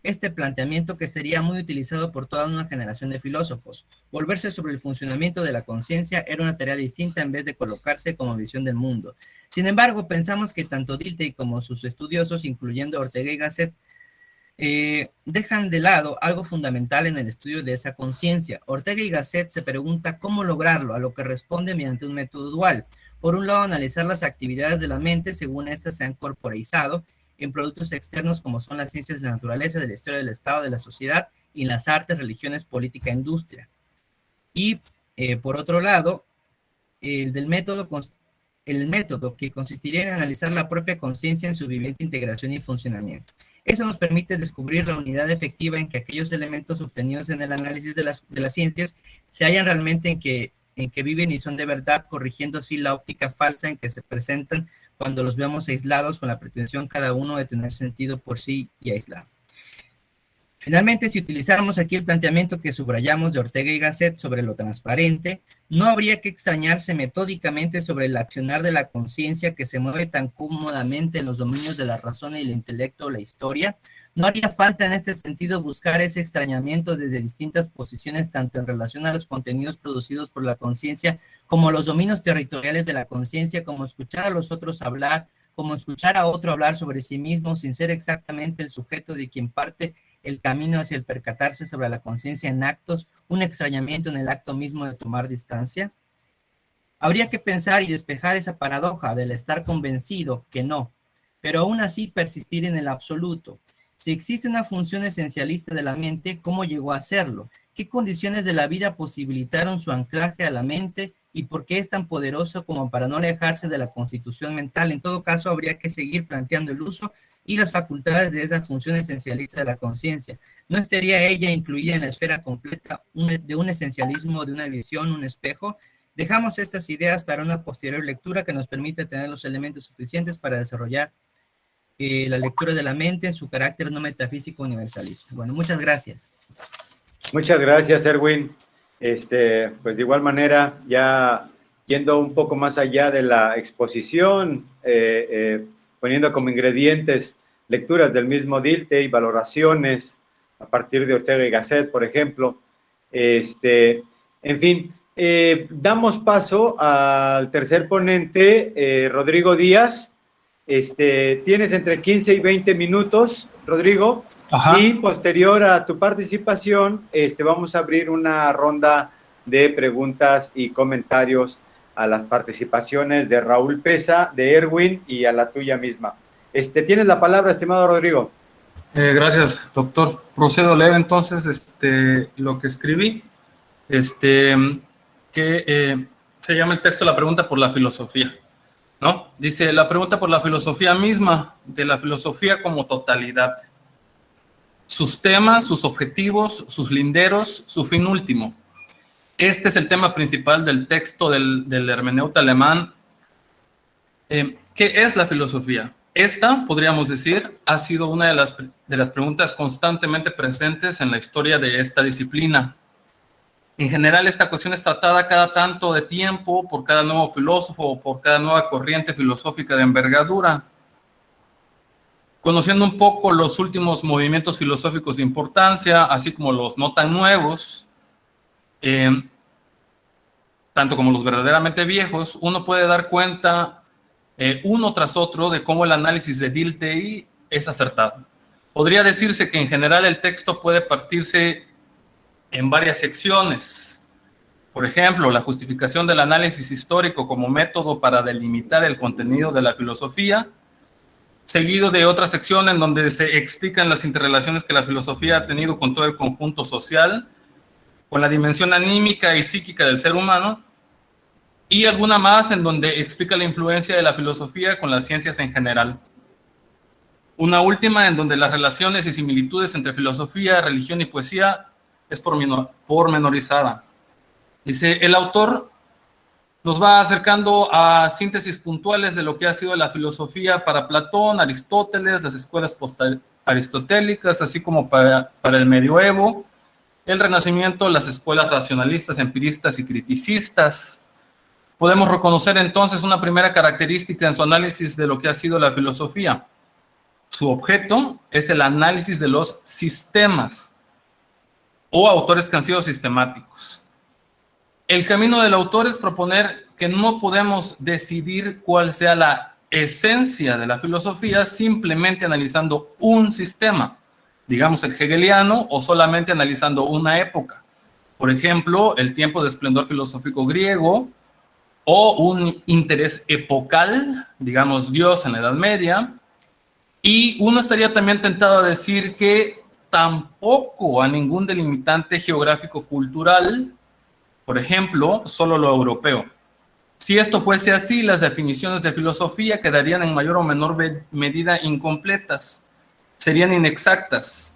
Speaker 4: este planteamiento que sería muy utilizado por toda una generación de filósofos. Volverse sobre el funcionamiento de la conciencia era una tarea distinta en vez de colocarse como visión del mundo. Sin embargo, pensamos que tanto Dilthey como sus estudiosos, incluyendo Ortega y Gasset, dejan de lado algo fundamental en el estudio de esa conciencia. Ortega y Gasset se pregunta cómo lograrlo, a lo que responde mediante un método dual. Por un lado, analizar las actividades de la mente según éstas se han corporeizado en productos externos como son las ciencias de la naturaleza, de la historia del Estado, de la sociedad y las artes, religiones, política, industria. Y por otro lado, el método que consistiría en analizar la propia conciencia en su viviente integración y funcionamiento. Eso nos permite descubrir la unidad efectiva en que aquellos elementos obtenidos en el análisis de las ciencias se hallan realmente en que viven y son de verdad, corrigiendo así la óptica falsa en que se presentan cuando los vemos aislados con la pretensión cada uno de tener sentido por sí y aislado. Finalmente, si utilizáramos aquí el planteamiento que subrayamos de Ortega y Gasset sobre lo transparente, no habría que extrañarse metódicamente sobre el accionar de la conciencia que se mueve tan cómodamente en los dominios de la razón y el intelecto o la historia. No haría falta en este sentido buscar ese extrañamiento desde distintas posiciones, tanto en relación a los contenidos producidos por la conciencia como los dominios territoriales de la conciencia, como escuchar a los otros hablar, como escuchar a otro hablar sobre sí mismo sin ser exactamente el sujeto de quien parte el camino hacia el percatarse sobre la conciencia en actos, un extrañamiento en el acto mismo de tomar distancia. Habría que pensar y despejar esa paradoja del estar convencido que no, pero aún así persistir en el absoluto. Si existe una función esencialista de la mente, ¿cómo llegó a serlo? ¿Qué condiciones de la vida posibilitaron su anclaje a la mente y por qué es tan poderoso como para no alejarse de la constitución mental? En todo caso, habría que seguir planteando el uso y las facultades de esa función esencialista de la conciencia. ¿No estaría ella incluida en la esfera completa de un esencialismo, de una visión, un espejo? Dejamos estas ideas para una posterior lectura que nos permite tener los elementos suficientes para desarrollar la lectura de la mente en su carácter no metafísico universalista. Bueno, muchas gracias.
Speaker 2: Muchas gracias, Erwin. Pues de igual manera, ya yendo un poco más allá de la exposición, poniendo como ingredientes lecturas del mismo Dilthey, valoraciones a partir de Ortega y Gasset, por ejemplo. En fin, Damos paso al tercer ponente, Rodrigo Díaz. Tienes entre 15 y 20 minutos, Rodrigo.
Speaker 5: Ajá.
Speaker 2: Y posterior a tu participación, vamos a abrir una ronda de preguntas y comentarios a las participaciones de Raúl Pesa, de Erwin y a la tuya misma. Tienes la palabra, estimado Rodrigo.
Speaker 5: Gracias, doctor. Procedo a leer entonces lo que escribí, que se llama el texto La pregunta por la filosofía, ¿no? Dice, la pregunta por la filosofía misma, de la filosofía como totalidad. Sus temas, sus objetivos, sus linderos, su fin último. Este es el tema principal del texto del hermeneuta alemán. ¿Qué es la filosofía? Esta, podríamos decir, ha sido una de las preguntas constantemente presentes en la historia de esta disciplina. En general, esta cuestión es tratada cada tanto de tiempo por cada nuevo filósofo o por cada nueva corriente filosófica de envergadura. Conociendo un poco los últimos movimientos filosóficos de importancia, así como los no tan nuevos, tanto como los verdaderamente viejos, uno puede dar cuenta uno tras otro de cómo el análisis de Dilthey es acertado. Podría decirse que en general el texto puede partirse en varias secciones. Por ejemplo, la justificación del análisis histórico como método para delimitar el contenido de la filosofía, seguido de otra sección en donde se explican las interrelaciones que la filosofía ha tenido con todo el conjunto social, con la dimensión anímica y psíquica del ser humano, y alguna más en donde explica la influencia de la filosofía con las ciencias en general. Una última en donde las relaciones y similitudes entre filosofía, religión y poesía es pormenorizada. Dice, el autor nos va acercando a síntesis puntuales de lo que ha sido la filosofía para Platón, Aristóteles, las escuelas aristotélicas, así como para el medioevo, el Renacimiento, las escuelas racionalistas, empiristas y criticistas. Podemos reconocer entonces una primera característica en su análisis de lo que ha sido la filosofía. Su objeto es el análisis de los sistemas o autores que han sido sistemáticos. El camino del autor es proponer que no podemos decidir cuál sea la esencia de la filosofía simplemente analizando un sistema, digamos el hegeliano, o solamente analizando una época. Por ejemplo, el tiempo de esplendor filosófico griego, o un interés epocal, digamos Dios en la Edad Media, y uno estaría también tentado a decir que tampoco a ningún delimitante geográfico-cultural, por ejemplo, solo lo europeo. Si esto fuese así, las definiciones de filosofía quedarían en mayor o menor medida incompletas, serían inexactas.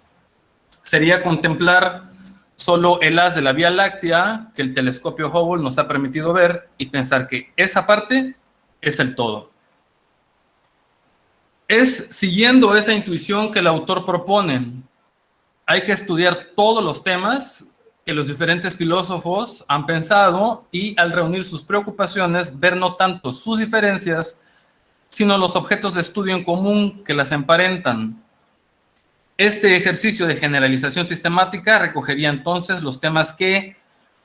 Speaker 5: Sería contemplar solo el haz de la Vía Láctea que el telescopio Hubble nos ha permitido ver y pensar que esa parte es el todo. Es siguiendo esa intuición que el autor propone. Hay que estudiar todos los temas que los diferentes filósofos han pensado y al reunir sus preocupaciones, ver no tanto sus diferencias, sino los objetos de estudio en común que las emparentan. Este ejercicio de generalización sistemática recogería entonces los temas que,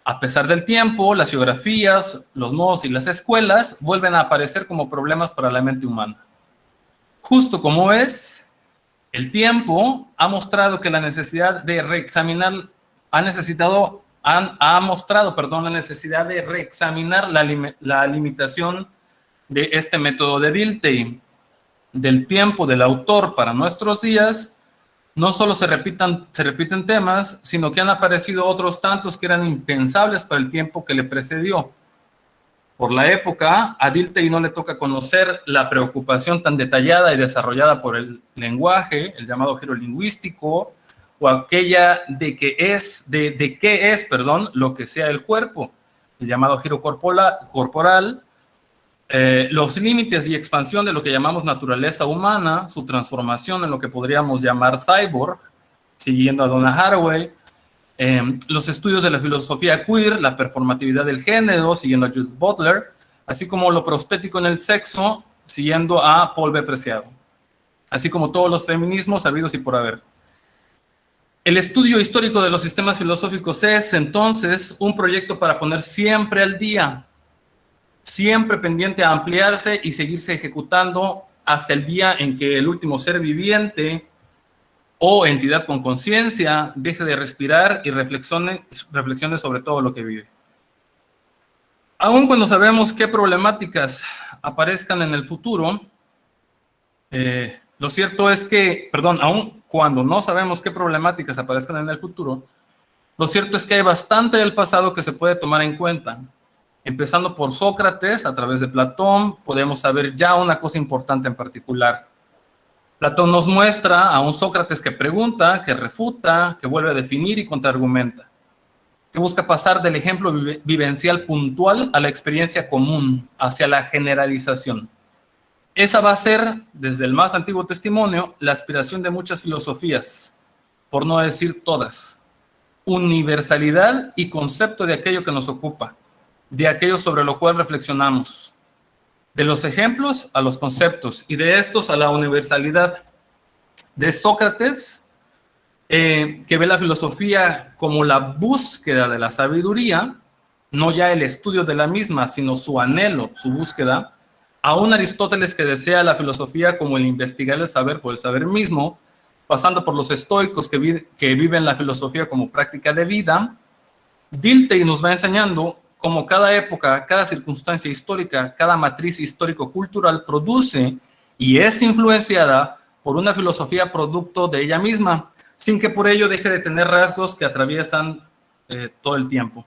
Speaker 5: a pesar del tiempo, las geografías, los nodos y las escuelas vuelven a aparecer como problemas para la mente humana. Justo como es, el tiempo ha mostrado que la necesidad de reexaminar, ha mostrado la necesidad de reexaminar la limitación de este método de Dilthey. Del tiempo del autor para nuestros días, no solo se repiten temas, sino que han aparecido otros tantos que eran impensables para el tiempo que le precedió. Por la época, a Dilthey no le toca conocer la preocupación tan detallada y desarrollada por el lenguaje, el llamado giro lingüístico, o aquella de qué es lo que sea el cuerpo, el llamado giro corporal, los límites y expansión de lo que llamamos naturaleza humana, su transformación en lo que podríamos llamar cyborg, siguiendo a Donna Haraway, los estudios de la filosofía queer, la performatividad del género, siguiendo a Judith Butler, así como lo prostético en el sexo, siguiendo a Paul B. Preciado, así como todos los feminismos habidos y por haber. El estudio histórico de los sistemas filosóficos es, entonces, un proyecto para poner siempre al día, siempre pendiente a ampliarse y seguirse ejecutando hasta el día en que el último ser viviente o entidad con conciencia deje de respirar y reflexione sobre todo lo que vive. Aun cuando sabemos qué problemáticas aparezcan en el futuro, lo cierto es que, aun cuando no sabemos qué problemáticas aparezcan en el futuro, lo cierto es que hay bastante del pasado que se puede tomar en cuenta. Empezando por Sócrates, a través de Platón, podemos saber ya una cosa importante en particular. Platón nos muestra a un Sócrates que pregunta, que refuta, que vuelve a definir y contraargumenta, que busca pasar del ejemplo vivencial puntual a la experiencia común, hacia la generalización. Esa va a ser, desde el más antiguo testimonio, la aspiración de muchas filosofías, por no decir todas. Universalidad y concepto de aquello que nos ocupa, de aquello sobre lo cual reflexionamos. De los ejemplos a los conceptos y de estos a la universalidad. De Sócrates, que ve la filosofía como la búsqueda de la sabiduría, no ya el estudio de la misma, sino su anhelo, su búsqueda. A un Aristóteles que desea la filosofía como el investigar el saber por el saber mismo, pasando por los estoicos que viven la filosofía como práctica de vida. Dilthey nos va enseñando cómo cada época, cada circunstancia histórica, cada matriz histórico-cultural produce y es influenciada por una filosofía producto de ella misma, sin que por ello deje de tener rasgos que atraviesan todo el tiempo.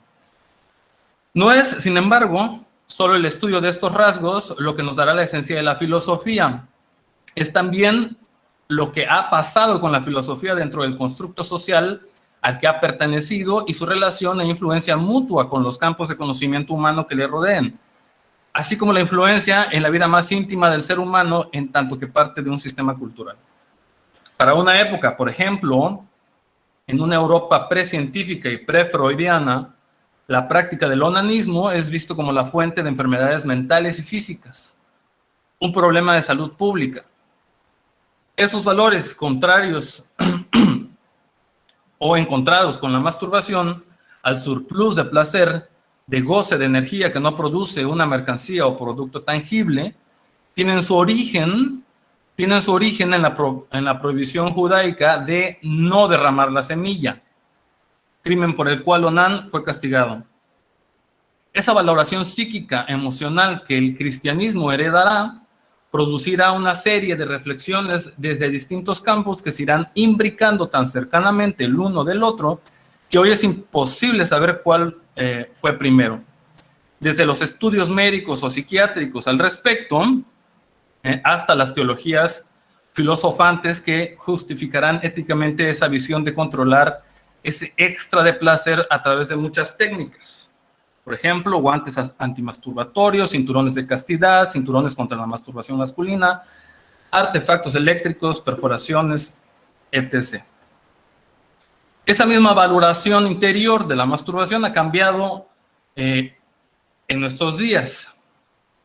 Speaker 5: No es, sin embargo, solo el estudio de estos rasgos lo que nos dará la esencia de la filosofía. Es también lo que ha pasado con la filosofía dentro del constructo social al que ha pertenecido y su relación e influencia mutua con los campos de conocimiento humano que le rodeen, así como la influencia en la vida más íntima del ser humano en tanto que parte de un sistema cultural. Para una época, por ejemplo, en una Europa precientífica y pre-freudiana, la práctica del onanismo es visto como la fuente de enfermedades mentales y físicas, un problema de salud pública. Esos valores contrarios o encontrados con la masturbación, al surplus de placer, de goce de energía que no produce una mercancía o producto tangible, tienen su origen en la prohibición judaica de no derramar la semilla, crimen por el cual Onán fue castigado. Esa valoración psíquica, emocional que el cristianismo heredará, producirá una serie de reflexiones desde distintos campos que se irán imbricando tan cercanamente el uno del otro que hoy es imposible saber cuál fue primero. Desde los estudios médicos o psiquiátricos al respecto, hasta las teologías filosofantes que justificarán éticamente esa visión de controlar ese extra de placer a través de muchas técnicas. Por ejemplo, guantes antimasturbatorios, cinturones de castidad, cinturones contra la masturbación masculina, artefactos eléctricos, perforaciones, etc. Esa misma valoración interior de la masturbación ha cambiado en nuestros días.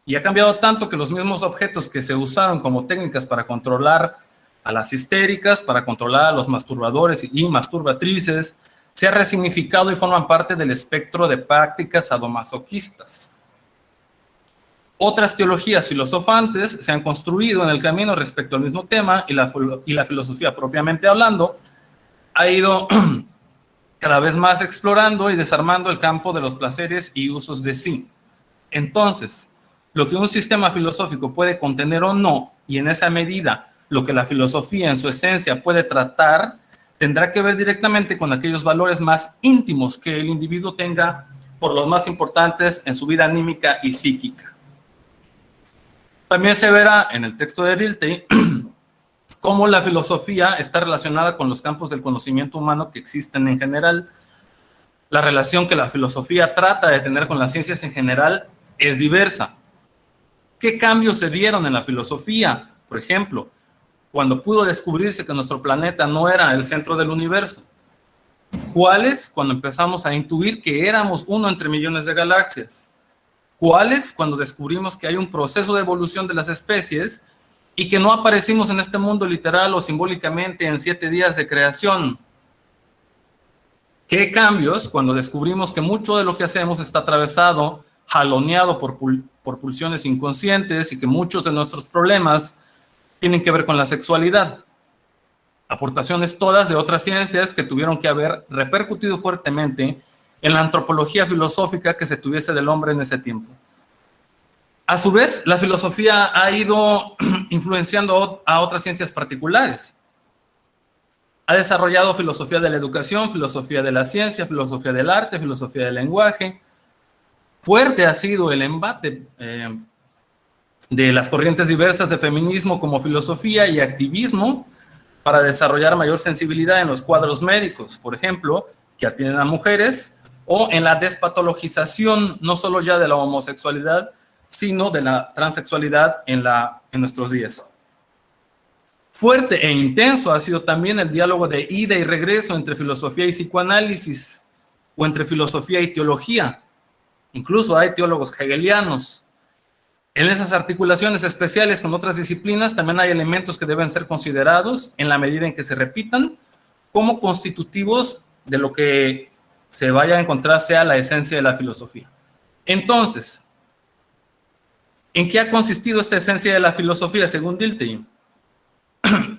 Speaker 5: Y ha cambiado tanto que los mismos objetos que se usaron como técnicas para controlar a las histéricas, para controlar a los masturbadores y masturbatrices, se ha resignificado y forman parte del espectro de prácticas sadomasoquistas. Otras teologías filosofantes se han construido en el camino respecto al mismo tema y la filosofía propiamente hablando ha ido cada vez más explorando y desarmando el campo de los placeres y usos de sí. Entonces, lo que un sistema filosófico puede contener o no, y en esa medida lo que la filosofía en su esencia puede tratar, tendrá que ver directamente con aquellos valores más íntimos que el individuo tenga por los más importantes en su vida anímica y psíquica. También se verá en el texto de Dilthey cómo la filosofía está relacionada con los campos del conocimiento humano que existen en general. La relación que la filosofía trata de tener con las ciencias en general es diversa. ¿Qué cambios se dieron en la filosofía? Por ejemplo, cuando pudo descubrirse que nuestro planeta no era el centro del universo. ¿Cuáles? Cuando empezamos a intuir que éramos uno entre millones de galaxias. ¿Cuáles? Cuando descubrimos que hay un proceso de evolución de las especies y que no aparecimos en este mundo literal o simbólicamente en 7 días de creación. ¿Qué cambios cuando descubrimos que mucho de lo que hacemos está atravesado, jaloneado por pulsiones inconscientes y que muchos de nuestros problemas tienen que ver con la sexualidad? Aportaciones todas de otras ciencias que tuvieron que haber repercutido fuertemente en la antropología filosófica que se tuviese del hombre en ese tiempo. A su vez, la filosofía ha ido influenciando a otras ciencias particulares. Ha desarrollado filosofía de la educación, filosofía de la ciencia, filosofía del arte, filosofía del lenguaje. Fuerte ha sido el embate de las corrientes diversas de feminismo como filosofía y activismo para desarrollar mayor sensibilidad en los cuadros médicos, por ejemplo, que atienden a mujeres, o en la despatologización no solo ya de la homosexualidad, sino de la transexualidad en nuestros días. Fuerte e intenso ha sido también el diálogo de ida y regreso entre filosofía y psicoanálisis, o entre filosofía y teología. Incluso hay teólogos hegelianos. En esas articulaciones especiales con otras disciplinas también hay elementos que deben ser considerados en la medida en que se repitan como constitutivos de lo que se vaya a encontrar sea la esencia de la filosofía. Entonces, ¿en qué ha consistido esta esencia de la filosofía según Dilthey?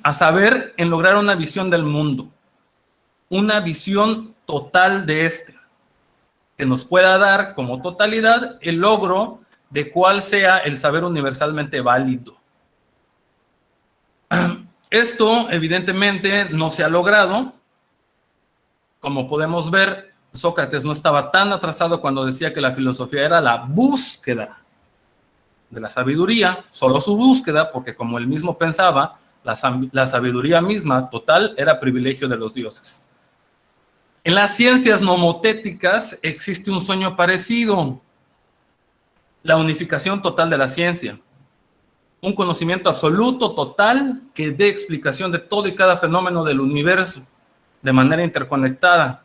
Speaker 5: A saber, en lograr una visión del mundo, una visión total de este, que nos pueda dar como totalidad el logro de cuál sea el saber universalmente válido. Esto, evidentemente, no se ha logrado. Como podemos ver, Sócrates no estaba tan atrasado cuando decía que la filosofía era la búsqueda de la sabiduría, solo su búsqueda, porque como él mismo pensaba, la sabiduría misma, total, era privilegio de los dioses. En las ciencias nomotéticas existe un sueño parecido, la unificación total de la ciencia, un conocimiento absoluto, total, que dé explicación de todo y cada fenómeno del universo, de manera interconectada,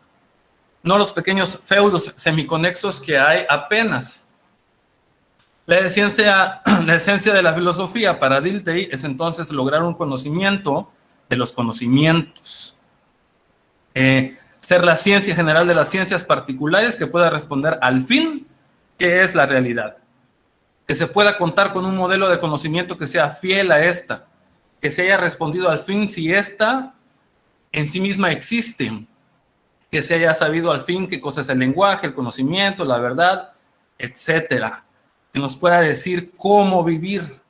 Speaker 5: no los pequeños feudos semiconexos que hay apenas. La esencia de la filosofía para Dilthey es entonces lograr un conocimiento de los conocimientos. Ser la ciencia general de las ciencias particulares que pueda responder al fin, que es la realidad. Que se pueda contar con un modelo de conocimiento que sea fiel a esta, que se haya respondido al fin si esta en sí misma existe, que se haya sabido al fin qué cosa es el lenguaje, el conocimiento, la verdad, etcétera. Que nos pueda decir cómo vivir.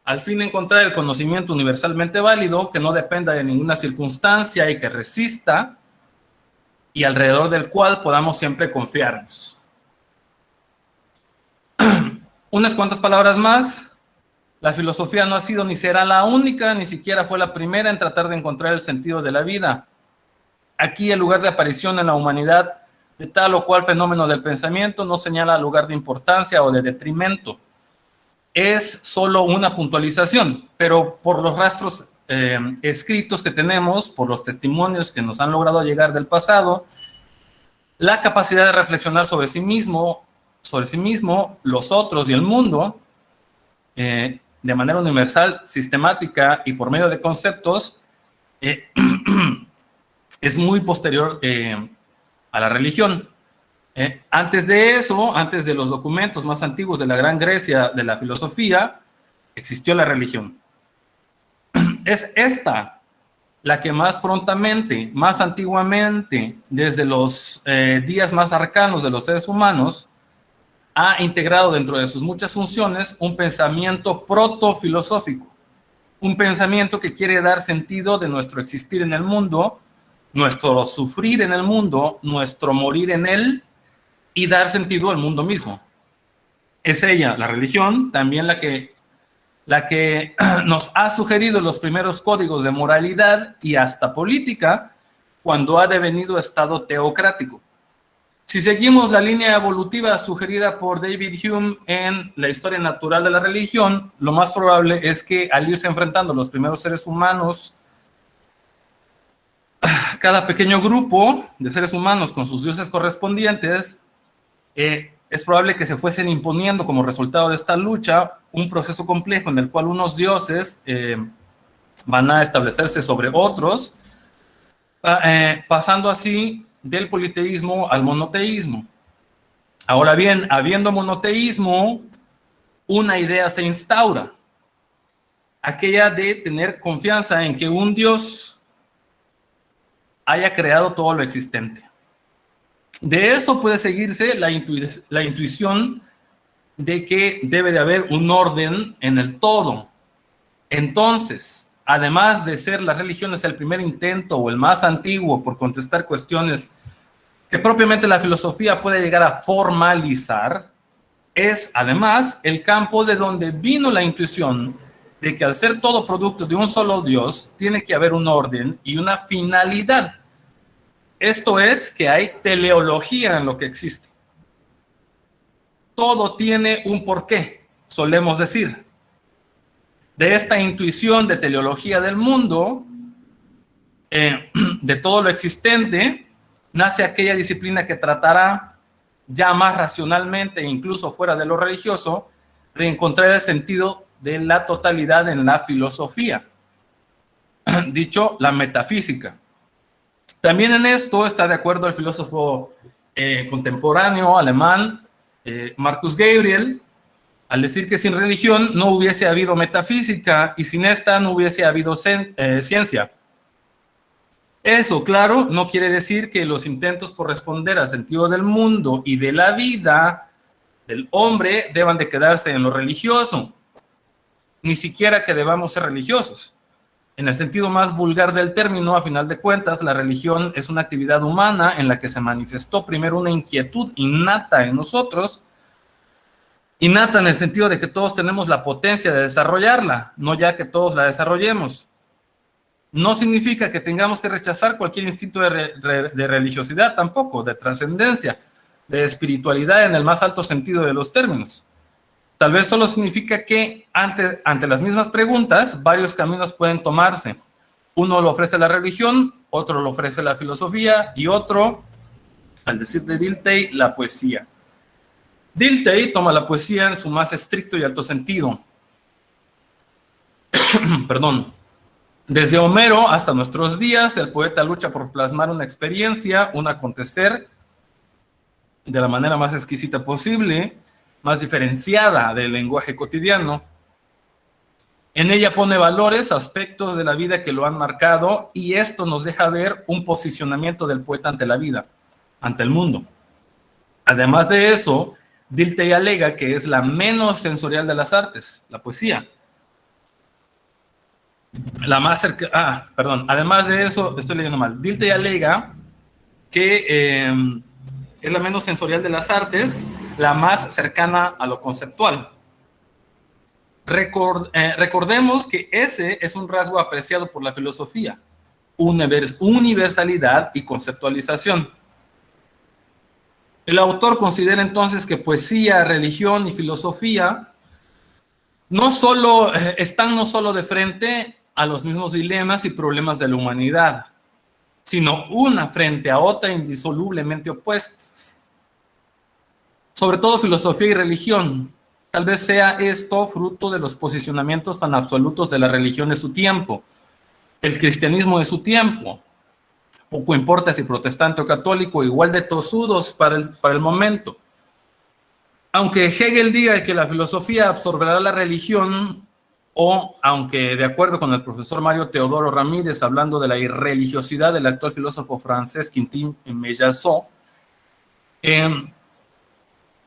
Speaker 5: Al fin encontrar el conocimiento universalmente válido, que no dependa de ninguna circunstancia y que resista, y alrededor del cual podamos siempre confiarnos. Unas cuantas palabras más. La filosofía no ha sido ni será la única, ni siquiera fue la primera en tratar de encontrar el sentido de la vida. Aquí el lugar de aparición en la humanidad de tal o cual fenómeno del pensamiento no señala lugar de importancia o de detrimento. Es solo una puntualización, pero por los rastros escritos que tenemos, por los testimonios que nos han logrado llegar del pasado, la capacidad de reflexionar sobre sí mismo, los otros y el mundo, de manera universal, sistemática y por medio de conceptos, es muy posterior a la religión. Antes de eso, antes de los documentos más antiguos de la Gran Grecia de la filosofía, existió la religión. Es esta la que más prontamente, más antiguamente, desde los días más arcanos de los seres humanos, ha integrado dentro de sus muchas funciones un pensamiento proto-filosófico, un pensamiento que quiere dar sentido de nuestro existir en el mundo, nuestro sufrir en el mundo, nuestro morir en él y dar sentido al mundo mismo. Es ella, la religión, también la que nos ha sugerido los primeros códigos de moralidad y hasta política cuando ha devenido estado teocrático. Si seguimos la línea evolutiva sugerida por David Hume en La historia natural de la religión, lo más probable es que al irse enfrentando los primeros seres humanos, cada pequeño grupo de seres humanos con sus dioses correspondientes, es probable que se fuesen imponiendo como resultado de esta lucha un proceso complejo en el cual unos dioses van a establecerse sobre otros, pasando así del politeísmo al monoteísmo. Ahora bien, habiendo monoteísmo, una idea se instaura, aquella de tener confianza en que un Dios haya creado todo lo existente. De eso puede seguirse la intuición de que debe de haber un orden en el todo. Entonces, además de ser las religiones el primer intento o el más antiguo por contestar cuestiones que propiamente la filosofía puede llegar a formalizar, es además el campo de donde vino la intuición de que al ser todo producto de un solo Dios, tiene que haber un orden y una finalidad. Esto es que hay teleología en lo que existe. Todo tiene un porqué, solemos decir. De esta intuición de teleología del mundo, de todo lo existente, nace aquella disciplina que tratará ya más racionalmente, incluso fuera de lo religioso, de encontrar el sentido de la totalidad en la filosofía. Dicho, la metafísica. También en esto está de acuerdo el filósofo contemporáneo alemán Marcus Gabriel, al decir que sin religión no hubiese habido metafísica y sin esta no hubiese habido ciencia. Eso, claro, no quiere decir que los intentos por responder al sentido del mundo y de la vida del hombre deban de quedarse en lo religioso, ni siquiera que debamos ser religiosos. En el sentido más vulgar del término, a final de cuentas, la religión es una actividad humana en la que se manifestó primero una inquietud innata en nosotros, innata en el sentido de que todos tenemos la potencia de desarrollarla, no ya que todos la desarrollemos. No significa que tengamos que rechazar cualquier instinto de religiosidad tampoco, de trascendencia, de espiritualidad en el más alto sentido de los términos. Tal vez solo significa que ante las mismas preguntas, varios caminos pueden tomarse. Uno lo ofrece la religión, otro lo ofrece la filosofía y otro, al decir de Dilthey, la poesía. Dilthey toma la poesía en su más estricto y alto sentido. Perdón. Desde Homero hasta nuestros días, el poeta lucha por plasmar una experiencia, un acontecer, de la manera más exquisita posible, más diferenciada del lenguaje cotidiano. En ella pone valores, aspectos de la vida que lo han marcado, y esto nos deja ver un posicionamiento del poeta ante la vida, ante el mundo. Además de eso, Dilthey alega que es la menos sensorial de las artes, la poesía. Además de eso, estoy leyendo mal. Dilthey alega que es la menos sensorial de las artes, la más cercana a lo conceptual. Recordemos que ese es un rasgo apreciado por la filosofía, universalidad y conceptualización. El autor considera entonces que poesía, religión y filosofía están no solo de frente a los mismos dilemas y problemas de la humanidad, sino una frente a otra indisolublemente opuestas. Sobre todo filosofía y religión. Tal vez sea esto fruto de los posicionamientos tan absolutos de la religión de su tiempo, el cristianismo de su tiempo. Poco importa si protestante o católico, igual de tosudos para el momento. Aunque Hegel diga que la filosofía absorberá la religión, o aunque de acuerdo con el profesor Mario Teodoro Ramírez, hablando de la irreligiosidad del actual filósofo francés Quentin Meillasson,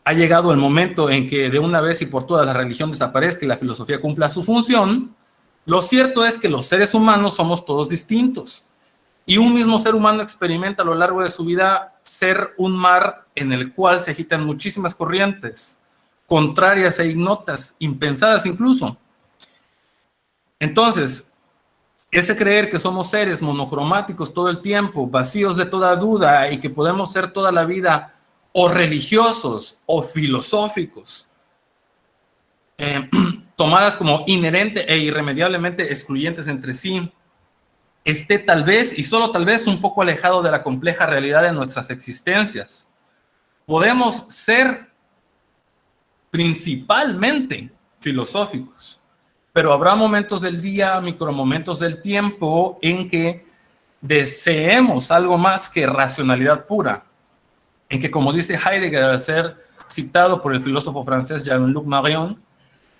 Speaker 5: ha llegado el momento en que de una vez y por todas la religión desaparezca y la filosofía cumpla su función, lo cierto es que los seres humanos somos todos distintos. Y un mismo ser humano experimenta a lo largo de su vida ser un mar en el cual se agitan muchísimas corrientes, contrarias e ignotas, impensadas incluso. Entonces, ese creer que somos seres monocromáticos todo el tiempo, vacíos de toda duda y que podemos ser toda la vida o religiosos o filosóficos, tomadas como inherente e irremediablemente excluyentes entre sí, esté tal vez y solo tal vez un poco alejado de la compleja realidad de nuestras existencias. Podemos ser principalmente filosóficos, pero habrá momentos del día, micromomentos del tiempo en que deseemos algo más que racionalidad pura, en que, como dice Heidegger al ser citado por el filósofo francés Jean-Luc Marion,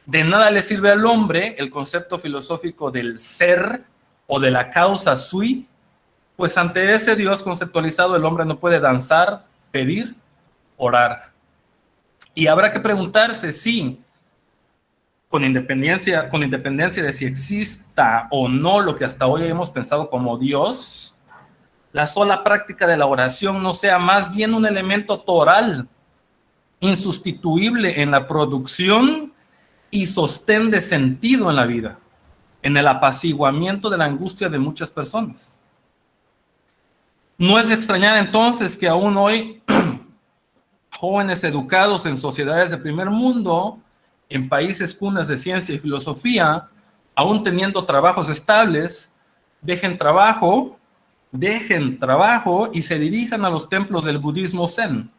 Speaker 5: de nada le sirve al hombre el concepto filosófico del ser o de la causa sui, pues ante ese Dios conceptualizado el hombre no puede danzar, pedir, orar. Y habrá que preguntarse si, con independencia de si exista o no lo que hasta hoy hemos pensado como Dios, la sola práctica de la oración no sea más bien un elemento toral, insustituible en la producción y sostén de sentido en la vida, en el apaciguamiento de la angustia de muchas personas. No es de extrañar entonces que aún hoy jóvenes educados en sociedades de primer mundo, en países cunas de ciencia y filosofía, aún teniendo trabajos estables, dejen trabajo y se dirijan a los templos del budismo zen.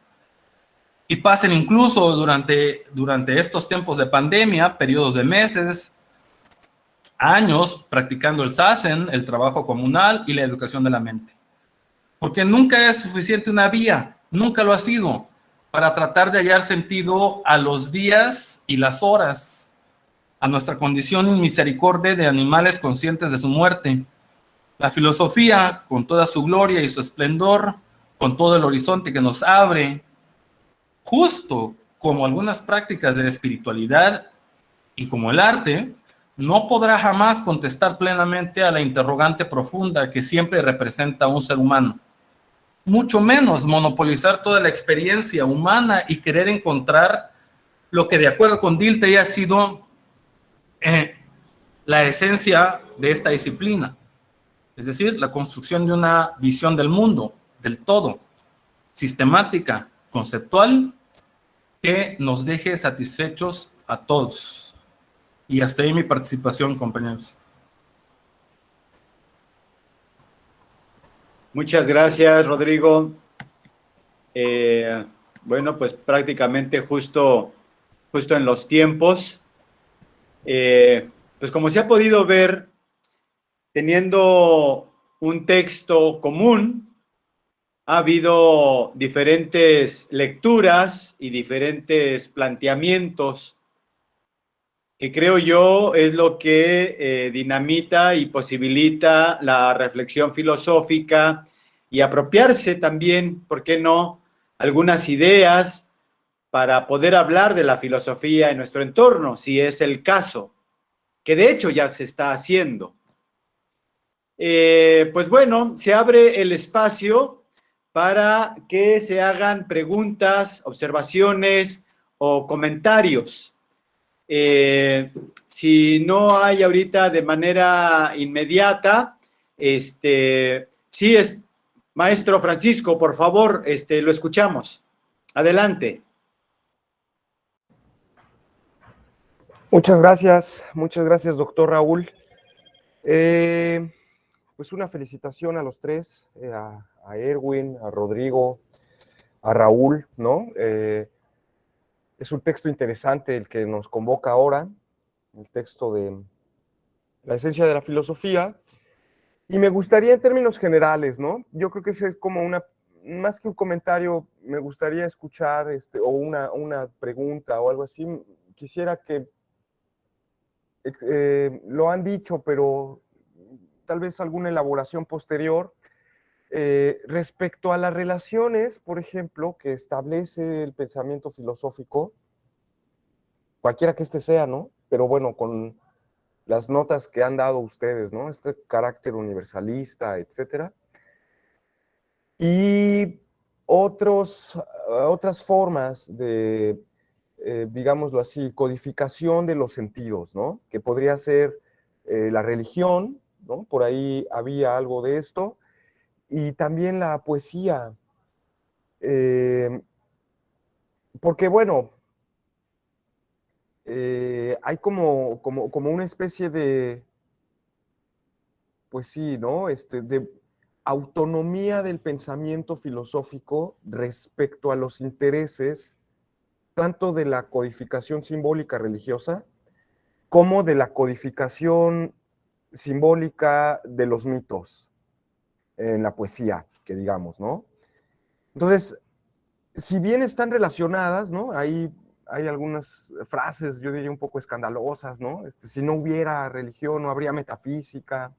Speaker 5: Y pasen incluso durante estos tiempos de pandemia, periodos de meses, años, practicando el zazen, el trabajo comunal y la educación de la mente. Porque nunca es suficiente una vía, nunca lo ha sido, para tratar de hallar sentido a los días y las horas, a nuestra condición inmisericordia de animales conscientes de su muerte. La filosofía, con toda su gloria y su esplendor, con todo el horizonte que nos abre, justo como algunas prácticas de la espiritualidad y como el arte, no podrá jamás contestar plenamente a la interrogante profunda que siempre representa a un ser humano. Mucho menos monopolizar toda la experiencia humana y querer encontrar lo que, de acuerdo con Dilthey, ha sido la esencia de esta disciplina. Es decir, la construcción de una visión del mundo, del todo, sistemática, conceptual, que nos deje satisfechos a todos. Y hasta ahí mi participación, compañeros.
Speaker 2: Muchas gracias, Rodrigo. Bueno, pues prácticamente justo en los tiempos. Pues como se ha podido ver, teniendo un texto común, ha habido diferentes lecturas y diferentes planteamientos que creo yo es lo que dinamita y posibilita la reflexión filosófica y apropiarse también, ¿por qué no?, algunas ideas para poder hablar de la filosofía en nuestro entorno, si es el caso, que de hecho ya se está haciendo. Pues bueno, se abre el espacio para que se hagan preguntas, observaciones o comentarios. Si no hay ahorita de manera inmediata, sí es, maestro Francisco, por favor, lo escuchamos. Adelante.
Speaker 6: Muchas gracias, doctor Raúl. Pues una felicitación a los tres, a Erwin, a Rodrigo, a Raúl, ¿no? Es un texto interesante el que nos convoca ahora, el texto de la esencia de la filosofía, y me gustaría en términos generales, ¿no? Yo creo que es como más que un comentario, me gustaría escuchar, o una pregunta o algo así. Quisiera que, lo han dicho, pero tal vez alguna elaboración posterior, respecto a las relaciones, por ejemplo, que establece el pensamiento filosófico, cualquiera que sea, ¿no? Pero bueno, con las notas que han dado ustedes, ¿no? Este carácter universalista, etcétera. Y otras formas de, digámoslo así, codificación de los sentidos, ¿no? Que podría ser la religión, ¿no? Por ahí había algo de esto. Y también la poesía, porque bueno, hay como una especie de, pues sí, ¿no? De autonomía del pensamiento filosófico respecto a los intereses tanto de la codificación simbólica religiosa como de la codificación simbólica de los mitos. en la poesía, que digamos, ¿no? Entonces, si bien están relacionadas, ¿no? Hay algunas frases, yo diría, un poco escandalosas, ¿no? Si no hubiera religión, no habría metafísica.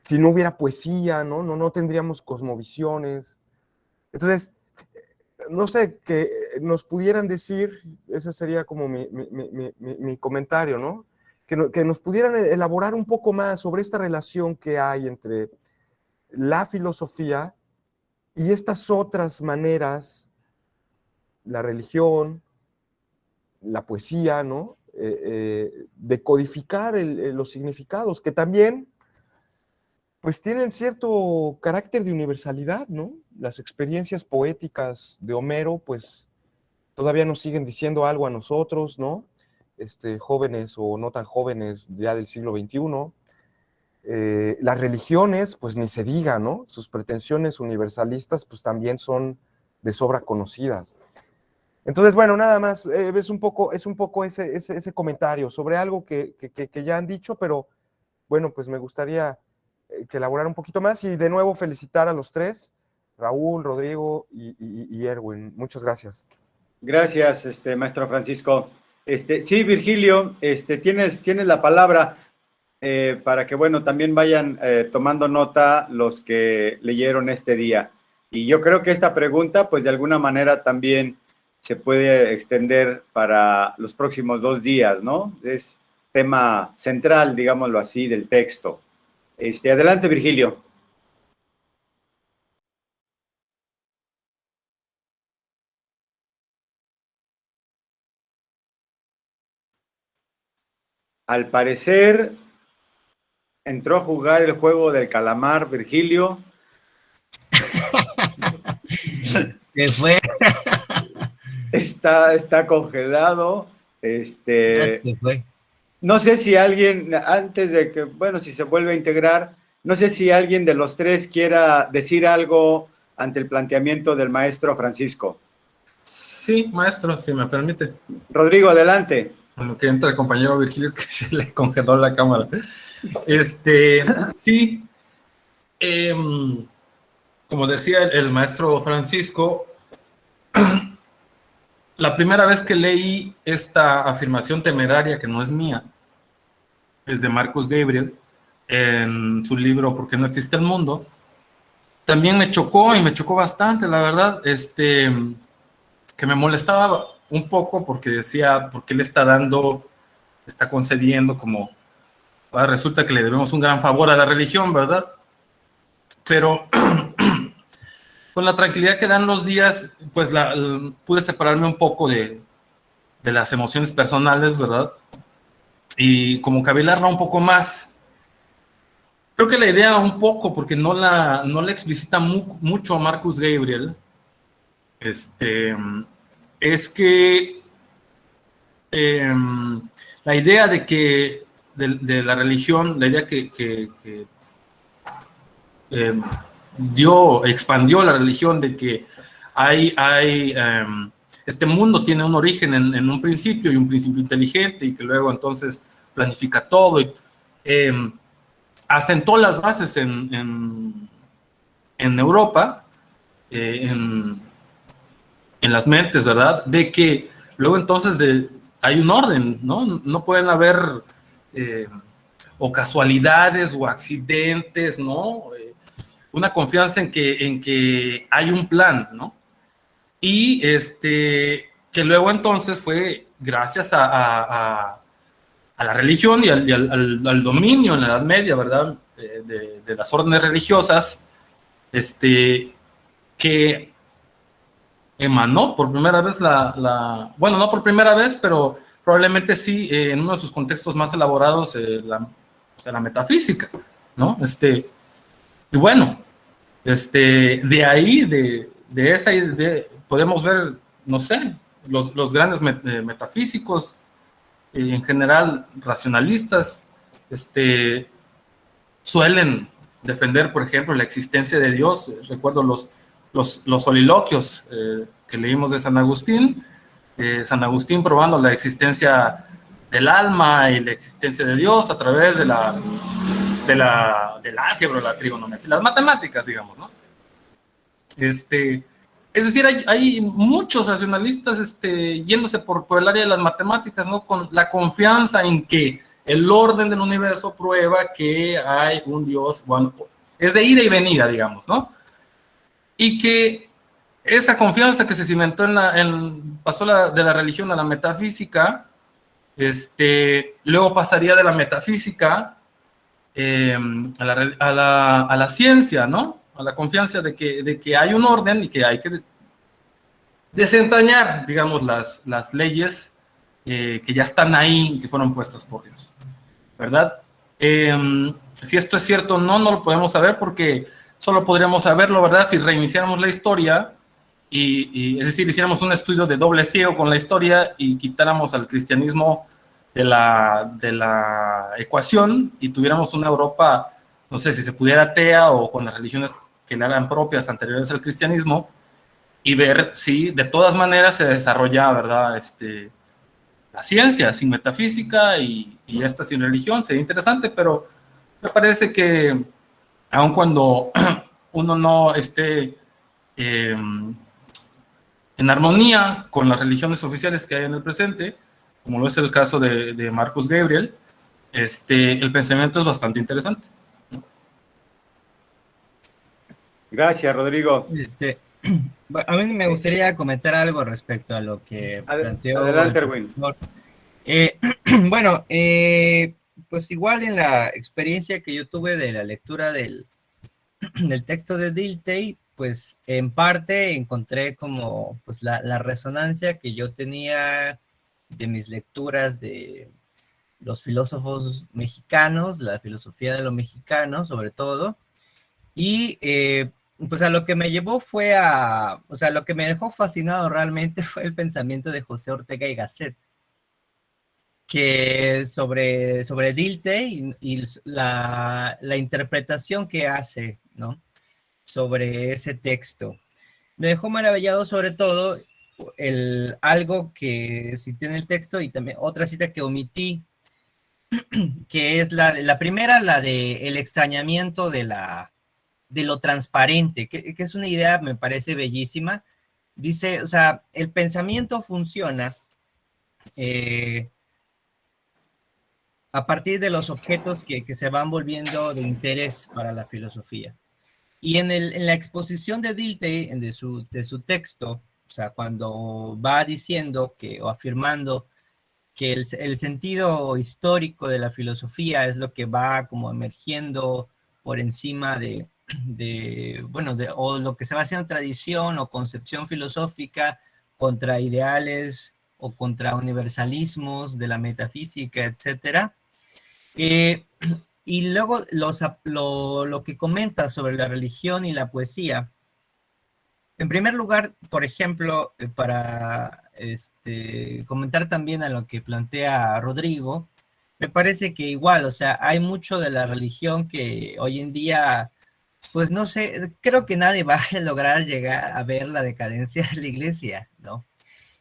Speaker 6: Si no hubiera poesía, no tendríamos cosmovisiones. Entonces, no sé, que nos pudieran decir, ese sería como mi comentario, ¿no? Que nos pudieran elaborar un poco más sobre esta relación que hay entre la filosofía y estas otras maneras, la religión, la poesía, ¿no? De codificar los significados, que también pues tienen cierto carácter de universalidad, ¿no? Las experiencias poéticas de Homero, pues todavía nos siguen diciendo algo a nosotros, ¿no? Jóvenes o no tan jóvenes ya del siglo XXI. Las religiones, pues ni se diga, ¿no? Sus pretensiones universalistas, pues también son de sobra conocidas. Entonces, bueno, nada más, es un poco ese comentario sobre algo que ya han dicho, pero bueno, pues me gustaría que elaborar un poquito más y de nuevo felicitar a los tres, Raúl, Rodrigo y Erwin. Muchas gracias.
Speaker 2: Gracias, maestro Francisco. Sí, Virgilio, tienes la palabra para que, bueno, también vayan tomando nota los que leyeron este día. Y yo creo que esta pregunta, pues de alguna manera también se puede extender para los próximos 2 días, ¿no? Es tema central, digámoslo así, del texto. Adelante, Virgilio. Al parecer, entró a jugar el juego del calamar, Virgilio.
Speaker 4: Se fue.
Speaker 2: Está congelado.
Speaker 4: Se fue.
Speaker 2: No sé si alguien, antes de que, bueno, si se vuelve a integrar, no sé si alguien de los tres quiera decir algo ante el planteamiento del maestro Francisco.
Speaker 5: Sí, maestro, si me permite.
Speaker 2: Rodrigo, adelante.
Speaker 5: En lo que entra el compañero Virgilio, que se le congeló la cámara. Sí, como decía el maestro Francisco, la primera vez que leí esta afirmación temeraria, que no es mía, es de Marcus Gabriel, en su libro ¿Por qué no existe el mundo? También me chocó, y me chocó bastante, la verdad, que me molestaba un poco porque decía, porque le está concediendo como, resulta que le debemos un gran favor a la religión, ¿verdad? Pero con la tranquilidad que dan los días, pues pude separarme un poco de las emociones personales, ¿verdad? Y como cavilarla un poco más. Creo que la idea un poco, porque no la explicita mucho Marcus Gabriel, es que la idea de que de la religión, la idea que expandió la religión, de que este mundo tiene un origen en un principio, y un principio inteligente, y que luego entonces planifica todo, y asentó las bases en Europa, en las mentes, ¿verdad? De que luego entonces hay un orden, ¿no? No pueden haber o casualidades o accidentes, ¿no? Una confianza en que hay un plan, ¿no? Y que luego entonces fue gracias a la religión y al dominio en la Edad Media, ¿verdad? De las órdenes religiosas, que emanó por primera vez bueno, no por primera vez, pero probablemente sí, en uno de sus contextos más elaborados, la metafísica, ¿no? Y bueno, de ahí, de esa idea, podemos ver, no sé, los grandes metafísicos, en general racionalistas, suelen defender, por ejemplo, la existencia de Dios. Recuerdo los soliloquios que leímos de San Agustín probando la existencia del alma y la existencia de Dios a través de del álgebra, la trigonometría, las matemáticas, digamos, ¿no? Es decir, hay muchos racionalistas yéndose por el área de las matemáticas, ¿no? Con la confianza en que el orden del universo prueba que hay un Dios, bueno, es de ida y venida, digamos, ¿no? Y que esa confianza que se cimentó pasó de la religión a la metafísica, luego pasaría de la metafísica a la ciencia, ¿no? A la confianza de que hay un orden y que hay que desentrañar, digamos, las leyes que ya están ahí y que fueron puestas por Dios, ¿verdad? Si esto es cierto o no, no lo podemos saber porque solo podríamos saberlo, ¿verdad? Si reiniciáramos la historia es decir, hiciéramos un estudio de doble ciego con la historia y quitáramos al cristianismo de la ecuación y tuviéramos una Europa, no sé, si se pudiera atea o con las religiones que le eran propias anteriores al cristianismo, y ver si de todas maneras se desarrolla, ¿verdad? La ciencia sin metafísica y esta sin religión. Sería interesante, pero me parece que aun cuando uno no esté en armonía con las religiones oficiales que hay en el presente, como lo es el caso de Marcus Gabriel, el pensamiento es bastante interesante.
Speaker 2: Gracias, Rodrigo.
Speaker 4: A mí me gustaría comentar algo respecto a lo que planteó.
Speaker 2: Adelante, Erwin.
Speaker 4: Bueno, pues igual en la experiencia que yo tuve de la lectura del texto de Dilthey, pues en parte encontré como pues la resonancia que yo tenía de mis lecturas de los filósofos mexicanos, la filosofía de lo mexicano sobre todo, y pues a lo que me llevó fue o sea, lo que me dejó fascinado realmente fue el pensamiento de José Ortega y Gasset, que sobre Dilthey y la interpretación que hace, ¿no? Sobre ese texto. Me dejó maravillado sobre todo algo que cité en el texto y también otra cita que omití, que es la primera, la de el extrañamiento de lo transparente, que es una idea, me parece bellísima. Dice, o sea, el pensamiento funciona a partir de los objetos que se van volviendo de interés para la filosofía. Y en la exposición de Dilthey, de su texto, o sea, cuando va diciendo o afirmando que el sentido histórico de la filosofía es lo que va como emergiendo por encima o lo que se va haciendo tradición o concepción filosófica contra ideales o contra universalismos de la metafísica, etcétera. Y luego lo que comenta sobre la religión y la poesía. En primer lugar, por ejemplo, para comentar también a lo que plantea Rodrigo, me parece que igual, o sea, hay mucho de la religión que hoy en día, pues no sé, creo que nadie va a lograr llegar a ver la decadencia de la iglesia, ¿no?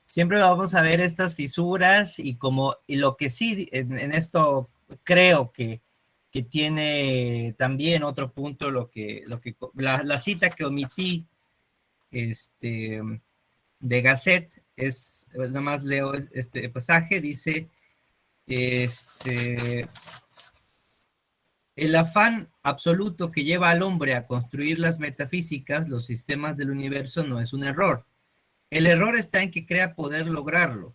Speaker 4: Siempre vamos a ver estas fisuras y lo que sí, en esto creo que tiene también otro punto, la cita que omití de Gasset, nada más leo este pasaje, dice, el afán absoluto que lleva al hombre a construir las metafísicas, los sistemas del universo, no es un error. El error está en que crea poder lograrlo.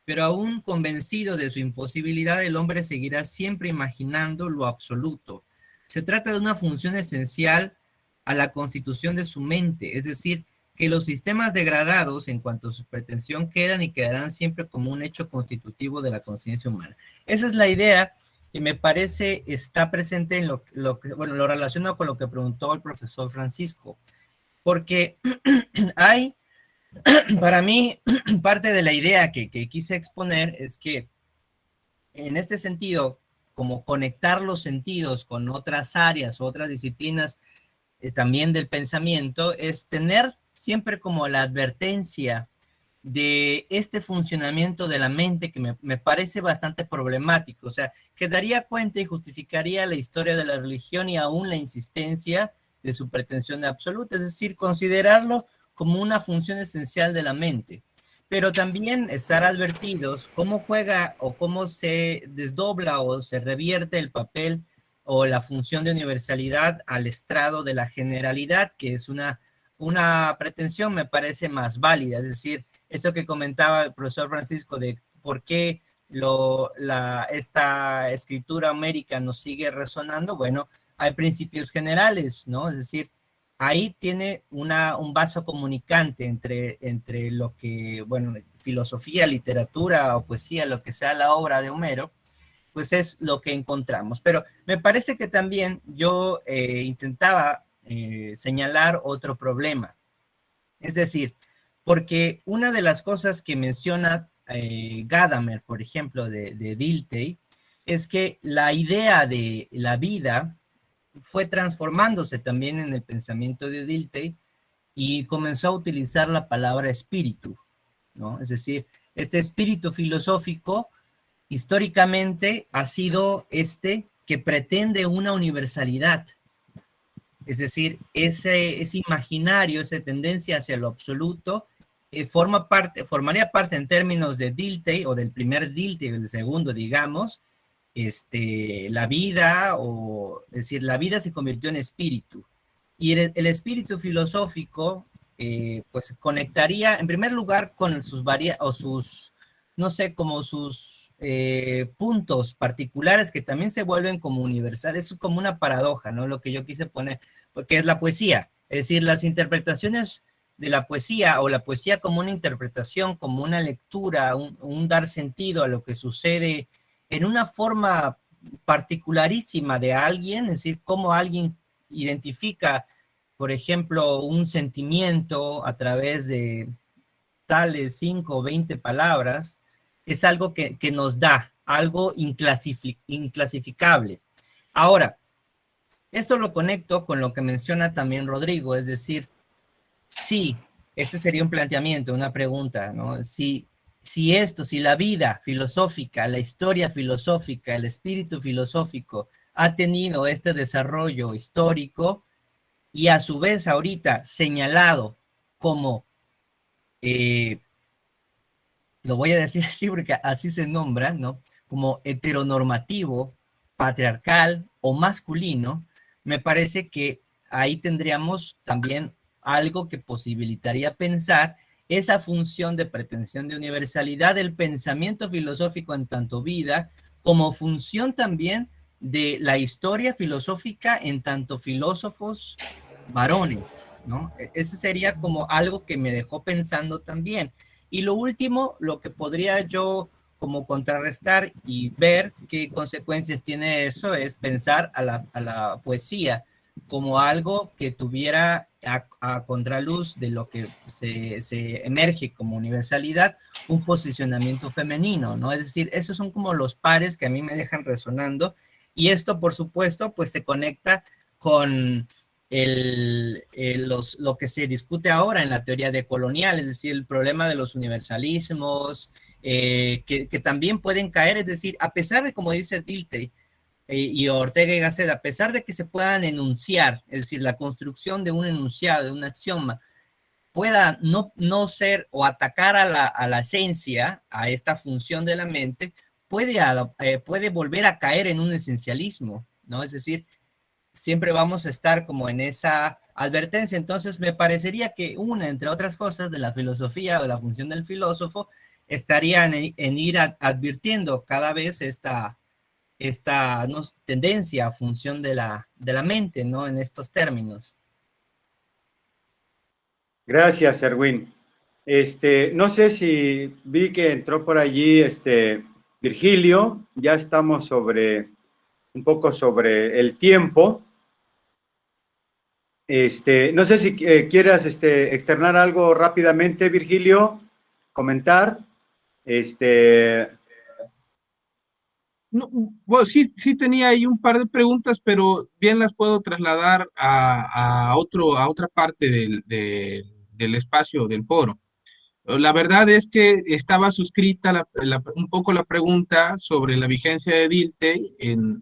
Speaker 4: Pero aún convencido de su imposibilidad, el hombre seguirá siempre imaginando lo absoluto. Se trata de una función esencial a la constitución de su mente, es decir, que los sistemas degradados en cuanto a su pretensión quedan y quedarán siempre como un hecho constitutivo de la conciencia humana. Esa es la idea que me parece está presente en lo relacionado con lo que preguntó el profesor Francisco, porque hay, para mí, parte de la idea que quise exponer es que en este sentido, como conectar los sentidos con otras áreas, otras disciplinas también del pensamiento, es tener siempre como la advertencia de este funcionamiento de la mente que me parece bastante problemático. O sea, que daría cuenta y justificaría la historia de la religión y aún la insistencia de su pretensión absoluta, es decir, considerarlo como una función esencial de la mente. Pero también estar advertidos cómo juega o cómo se desdobla o se revierte el papel o la función de universalidad al estrado de la generalidad, que es una pretensión, me parece más válida. Es decir, esto que comentaba el profesor Francisco de por qué esta escritura homérica nos sigue resonando, bueno, hay principios generales, ¿no? Es decir, ahí tiene un vaso comunicante entre lo que, bueno, filosofía, literatura o poesía, lo que sea la obra de Homero, pues es lo que encontramos. Pero me parece que también yo intentaba señalar otro problema. Es decir, porque una de las cosas que menciona Gadamer, por ejemplo, de Dilthey, es que la idea de la vida fue transformándose también en el pensamiento de Dilthey y comenzó a utilizar la palabra espíritu, ¿no? Es decir, este espíritu filosófico históricamente ha sido este que pretende una universalidad. Es decir, ese imaginario, esa tendencia hacia lo absoluto, formaría parte en términos de Dilthey, o del primer Dilthey, del segundo, digamos, la vida, es decir, la vida se convirtió en espíritu. Y el espíritu filosófico, pues conectaría, en primer lugar, con sus no sé, como sus puntos particulares que también se vuelven como universales. Es como una paradoja, ¿no? Lo que yo quise poner, porque es la poesía. Es decir, las interpretaciones de la poesía, o la poesía como una interpretación, como una lectura, un dar sentido a lo que sucede en una forma particularísima de alguien, es decir, cómo alguien identifica, por ejemplo, un sentimiento a través de tales 5 o 20 palabras, es algo que nos da, algo inclasificable. Ahora, esto lo conecto con lo que menciona también Rodrigo, es decir, sí, este sería un planteamiento, una pregunta, ¿no? Si la vida filosófica, la historia filosófica, el espíritu filosófico ha tenido este desarrollo histórico y a su vez ahorita señalado como lo voy a decir así porque así se nombra, ¿no? Como heteronormativo, patriarcal o masculino, me parece que ahí tendríamos también algo que posibilitaría pensar esa función de pretensión de universalidad del pensamiento filosófico en tanto vida, como función también de la historia filosófica en tanto filósofos varones, ¿no? Ese sería como algo que me dejó pensando también. Y lo último, lo que podría yo como contrarrestar y ver qué consecuencias tiene eso, es pensar a la poesía como algo que tuviera a contraluz de lo que se emerge como universalidad, un posicionamiento femenino, ¿no? Es decir, esos son como los pares que a mí me dejan resonando, y esto, por supuesto, pues se conecta con lo que se discute ahora en la teoría decolonial, es decir, el problema de los universalismos, que también pueden caer, es decir, a pesar de, como dice Dilthey y Ortega y Gasset, a pesar de que se puedan enunciar, es decir, la construcción de un enunciado, de un axioma, pueda no ser o atacar a la esencia, a esta función de la mente, puede volver a caer en un esencialismo, ¿no? Es decir, siempre vamos a estar como en esa advertencia. Entonces me parecería que entre otras cosas, de la filosofía o de la función del filósofo, estaría en ir advirtiendo cada vez esta ¿no? tendencia a función de la mente, ¿no? En estos términos.
Speaker 2: Gracias, Erwin. No sé si vi que entró por allí Virgilio, ya estamos un poco sobre el tiempo. No sé si quieras externar algo rápidamente, Virgilio, comentar.
Speaker 7: No, bueno, sí tenía ahí un par de preguntas, pero bien las puedo trasladar a otra parte del espacio del foro. La verdad es que estaba suscrita un poco la pregunta sobre la vigencia de Dilthey en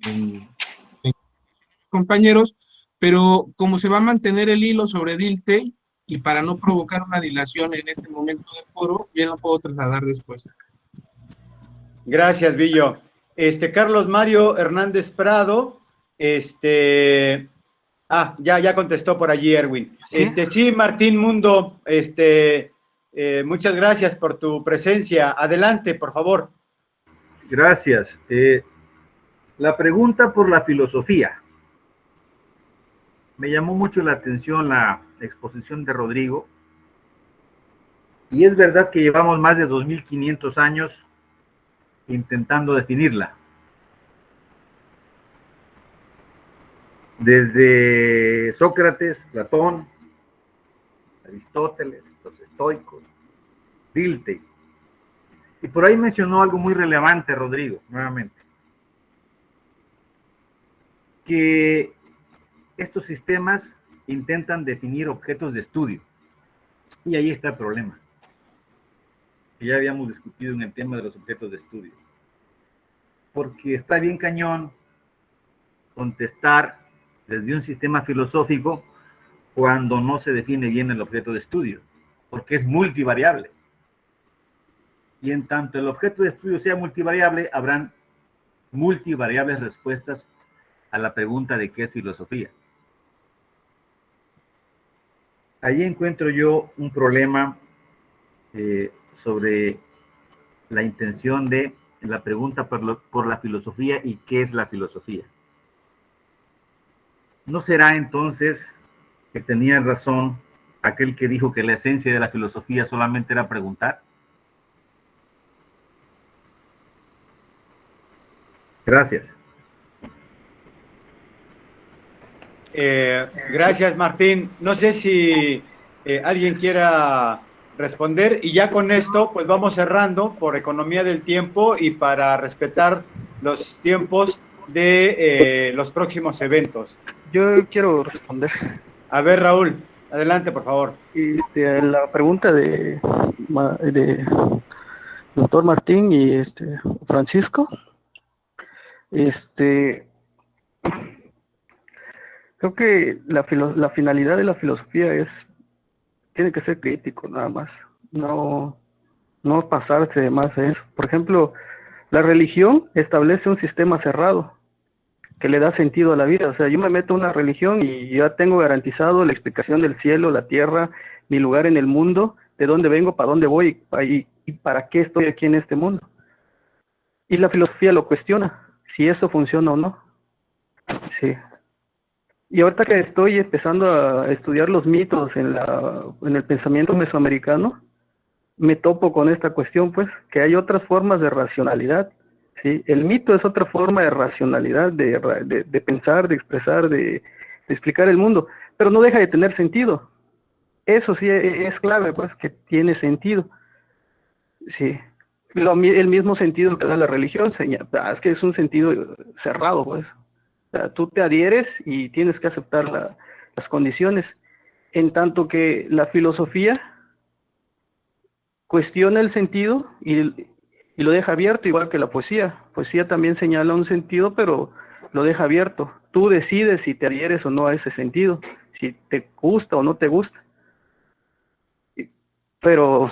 Speaker 7: compañeros, pero como se va a mantener el hilo sobre Dilthey y para no provocar una dilación en este momento del foro, bien lo puedo trasladar después.
Speaker 2: Gracias, Villo. Carlos Mario Hernández Prado, ya contestó por allí, Erwin.
Speaker 3: ¿Sí?
Speaker 2: Sí, Martín Mundo, muchas gracias por tu presencia. Adelante, por favor.
Speaker 8: Gracias. La pregunta por la filosofía. Me llamó mucho la atención la exposición de Rodrigo. Y es verdad que llevamos más de 2500 años intentando definirla. Desde Sócrates, Platón, Aristóteles, los estoicos, Dilthey. Y por ahí mencionó algo muy relevante, Rodrigo, nuevamente. Que estos sistemas intentan definir objetos de estudio. Y ahí está el problema. Que ya habíamos discutido en el tema de los objetos de estudio. Porque está bien cañón contestar desde un sistema filosófico cuando no se define bien el objeto de estudio, porque es multivariable. Y en tanto el objeto de estudio sea multivariable, habrán multivariables respuestas a la pregunta de qué es filosofía. Allí encuentro yo un problema sobre la intención de la pregunta por la filosofía y qué es la filosofía. ¿No será entonces que tenía razón aquel que dijo que la esencia de la filosofía solamente era preguntar? Gracias.
Speaker 2: Gracias, Martín. No sé si alguien quiera responder y ya con esto pues vamos cerrando por economía del tiempo y para respetar los tiempos de los próximos eventos.
Speaker 3: Yo quiero responder.
Speaker 2: A ver, Raúl, adelante, por favor.
Speaker 3: La pregunta de doctor Martín y Francisco. Creo que la finalidad de la filosofía tiene que ser crítico nada más, no pasarse de más a eso. Por ejemplo, la religión establece un sistema cerrado que le da sentido a la vida. O sea, yo me meto a una religión y ya tengo garantizado la explicación del cielo, la tierra, mi lugar en el mundo, de dónde vengo, para dónde voy y para qué estoy aquí en este mundo. Y la filosofía lo cuestiona, si eso funciona o no. Sí. Y ahorita que estoy empezando a estudiar los mitos en el pensamiento mesoamericano, me topo con esta cuestión, pues, que hay otras formas de racionalidad, ¿sí? El mito es otra forma de racionalidad, de pensar, de expresar, de explicar el mundo, pero no deja de tener sentido. Eso sí es clave, pues, que tiene sentido. Sí. El mismo sentido que da la religión, es que es un sentido cerrado, pues. O sea, tú te adhieres y tienes que aceptar las condiciones. En tanto que la filosofía cuestiona el sentido y lo deja abierto, igual que la poesía. Poesía también señala un sentido, pero lo deja abierto. Tú decides si te adhieres o no a ese sentido, si te gusta o no te gusta. Pero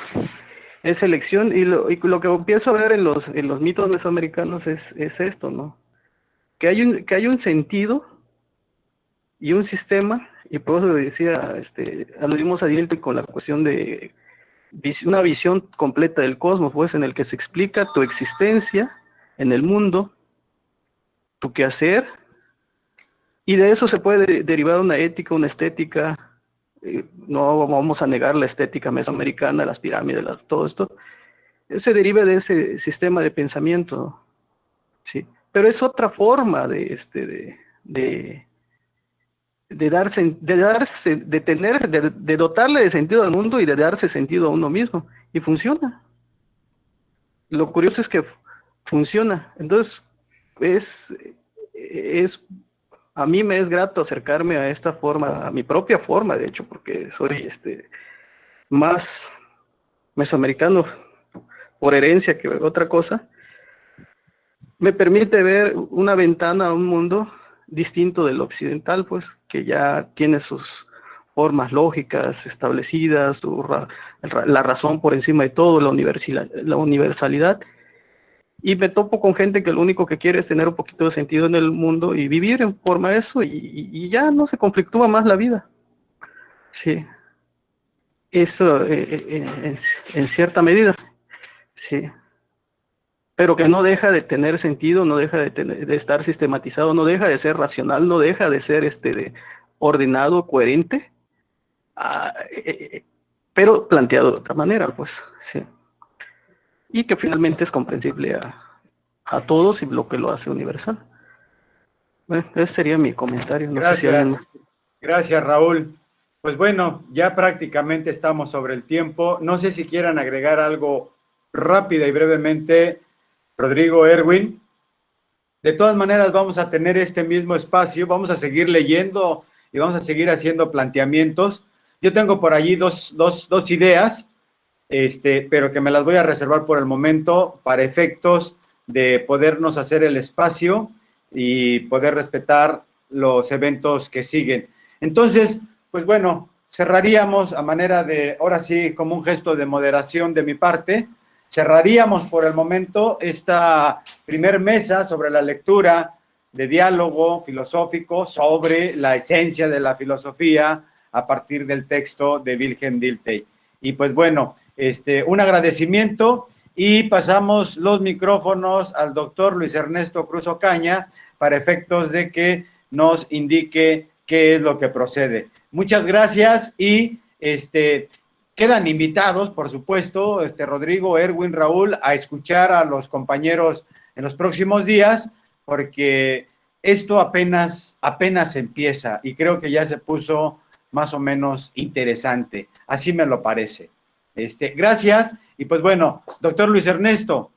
Speaker 3: es elección, y lo que empiezo a ver en los mitos mesoamericanos es esto, ¿no? Que hay un sentido y un sistema, y por eso decía, aludimos a Dilthey con la cuestión de una visión completa del cosmos, pues, en el que se explica tu existencia en el mundo, tu quehacer, y de eso se puede derivar una ética, una estética. No vamos a negar la estética mesoamericana, las pirámides, todo esto, se deriva de ese sistema de pensamiento, ¿sí? Pero es otra forma de dotarle de sentido al mundo y de darse sentido a uno mismo, y funciona. Lo curioso es que funciona. Entonces, a mí me es grato acercarme a esta forma, a mi propia forma, de hecho, porque soy más mesoamericano, por herencia que otra cosa, me permite ver una ventana a un mundo distinto del occidental, pues, que ya tiene sus formas lógicas establecidas, la razón por encima de todo, la universalidad, y me topo con gente que lo único que quiere es tener un poquito de sentido en el mundo y vivir en forma de eso, y ya no se conflictúa más la vida. Sí, eso en cierta medida, sí. Pero que no deja de tener sentido, no deja de estar sistematizado, no deja de ser racional, no deja de ser ordenado, coherente, ah, pero planteado de otra manera, pues, sí. Y que finalmente es comprensible a todos y lo que lo hace universal. Bueno, ese sería mi comentario, no sé si alguien
Speaker 2: Gracias,
Speaker 3: más.
Speaker 2: gracias Raúl. Pues bueno, ya prácticamente estamos sobre el tiempo. No sé si quieran agregar algo rápida y brevemente, Rodrigo, Erwin. De todas maneras, vamos a tener este mismo espacio, vamos a seguir leyendo y vamos a seguir haciendo planteamientos. Yo tengo por allí dos ideas, pero que me las voy a reservar por el momento para efectos de podernos hacer el espacio y poder respetar los eventos que siguen. Entonces, pues bueno, cerraríamos a manera de, ahora sí, como un gesto de moderación de mi parte, cerraríamos por el momento esta primer mesa sobre la lectura de diálogo filosófico sobre la esencia de la filosofía a partir del texto de Wilhelm Dilthey. Y pues bueno, un agradecimiento y pasamos los micrófonos al doctor Luis Ernesto Cruz Ocaña para efectos de que nos indique qué es lo que procede. Muchas gracias y quedan invitados, por supuesto, Rodrigo, Erwin, Raúl, a escuchar a los compañeros en los próximos días, porque esto apenas empieza y creo que ya se puso más o menos interesante. Así me lo parece. Gracias. Y pues bueno, doctor Luis Ernesto,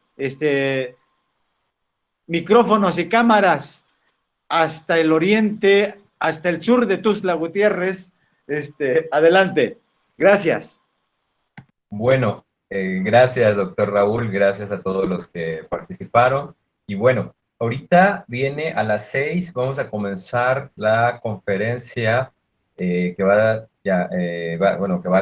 Speaker 2: micrófonos y cámaras hasta el oriente, hasta el sur de Tuxtla Gutiérrez. Adelante. Gracias.
Speaker 1: Bueno, gracias, doctor Raúl, gracias a todos los que participaron. Y bueno, ahorita viene a las 6, vamos a comenzar la conferencia que va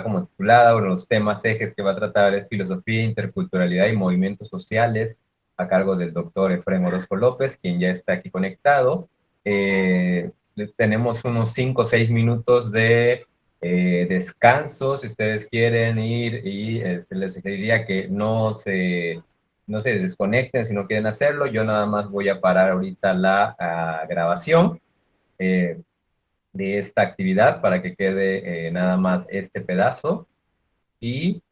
Speaker 1: como titulada, uno de los temas ejes que va a tratar es filosofía, interculturalidad y movimientos sociales, a cargo del doctor Efraín Orozco López, quien ya está aquí conectado. Tenemos unos 5 o 6 minutos de descanso, si ustedes quieren ir, y les sugeriría que no se desconecten si no quieren hacerlo. Yo nada más voy a parar ahorita la grabación de esta actividad para que quede nada más este pedazo, y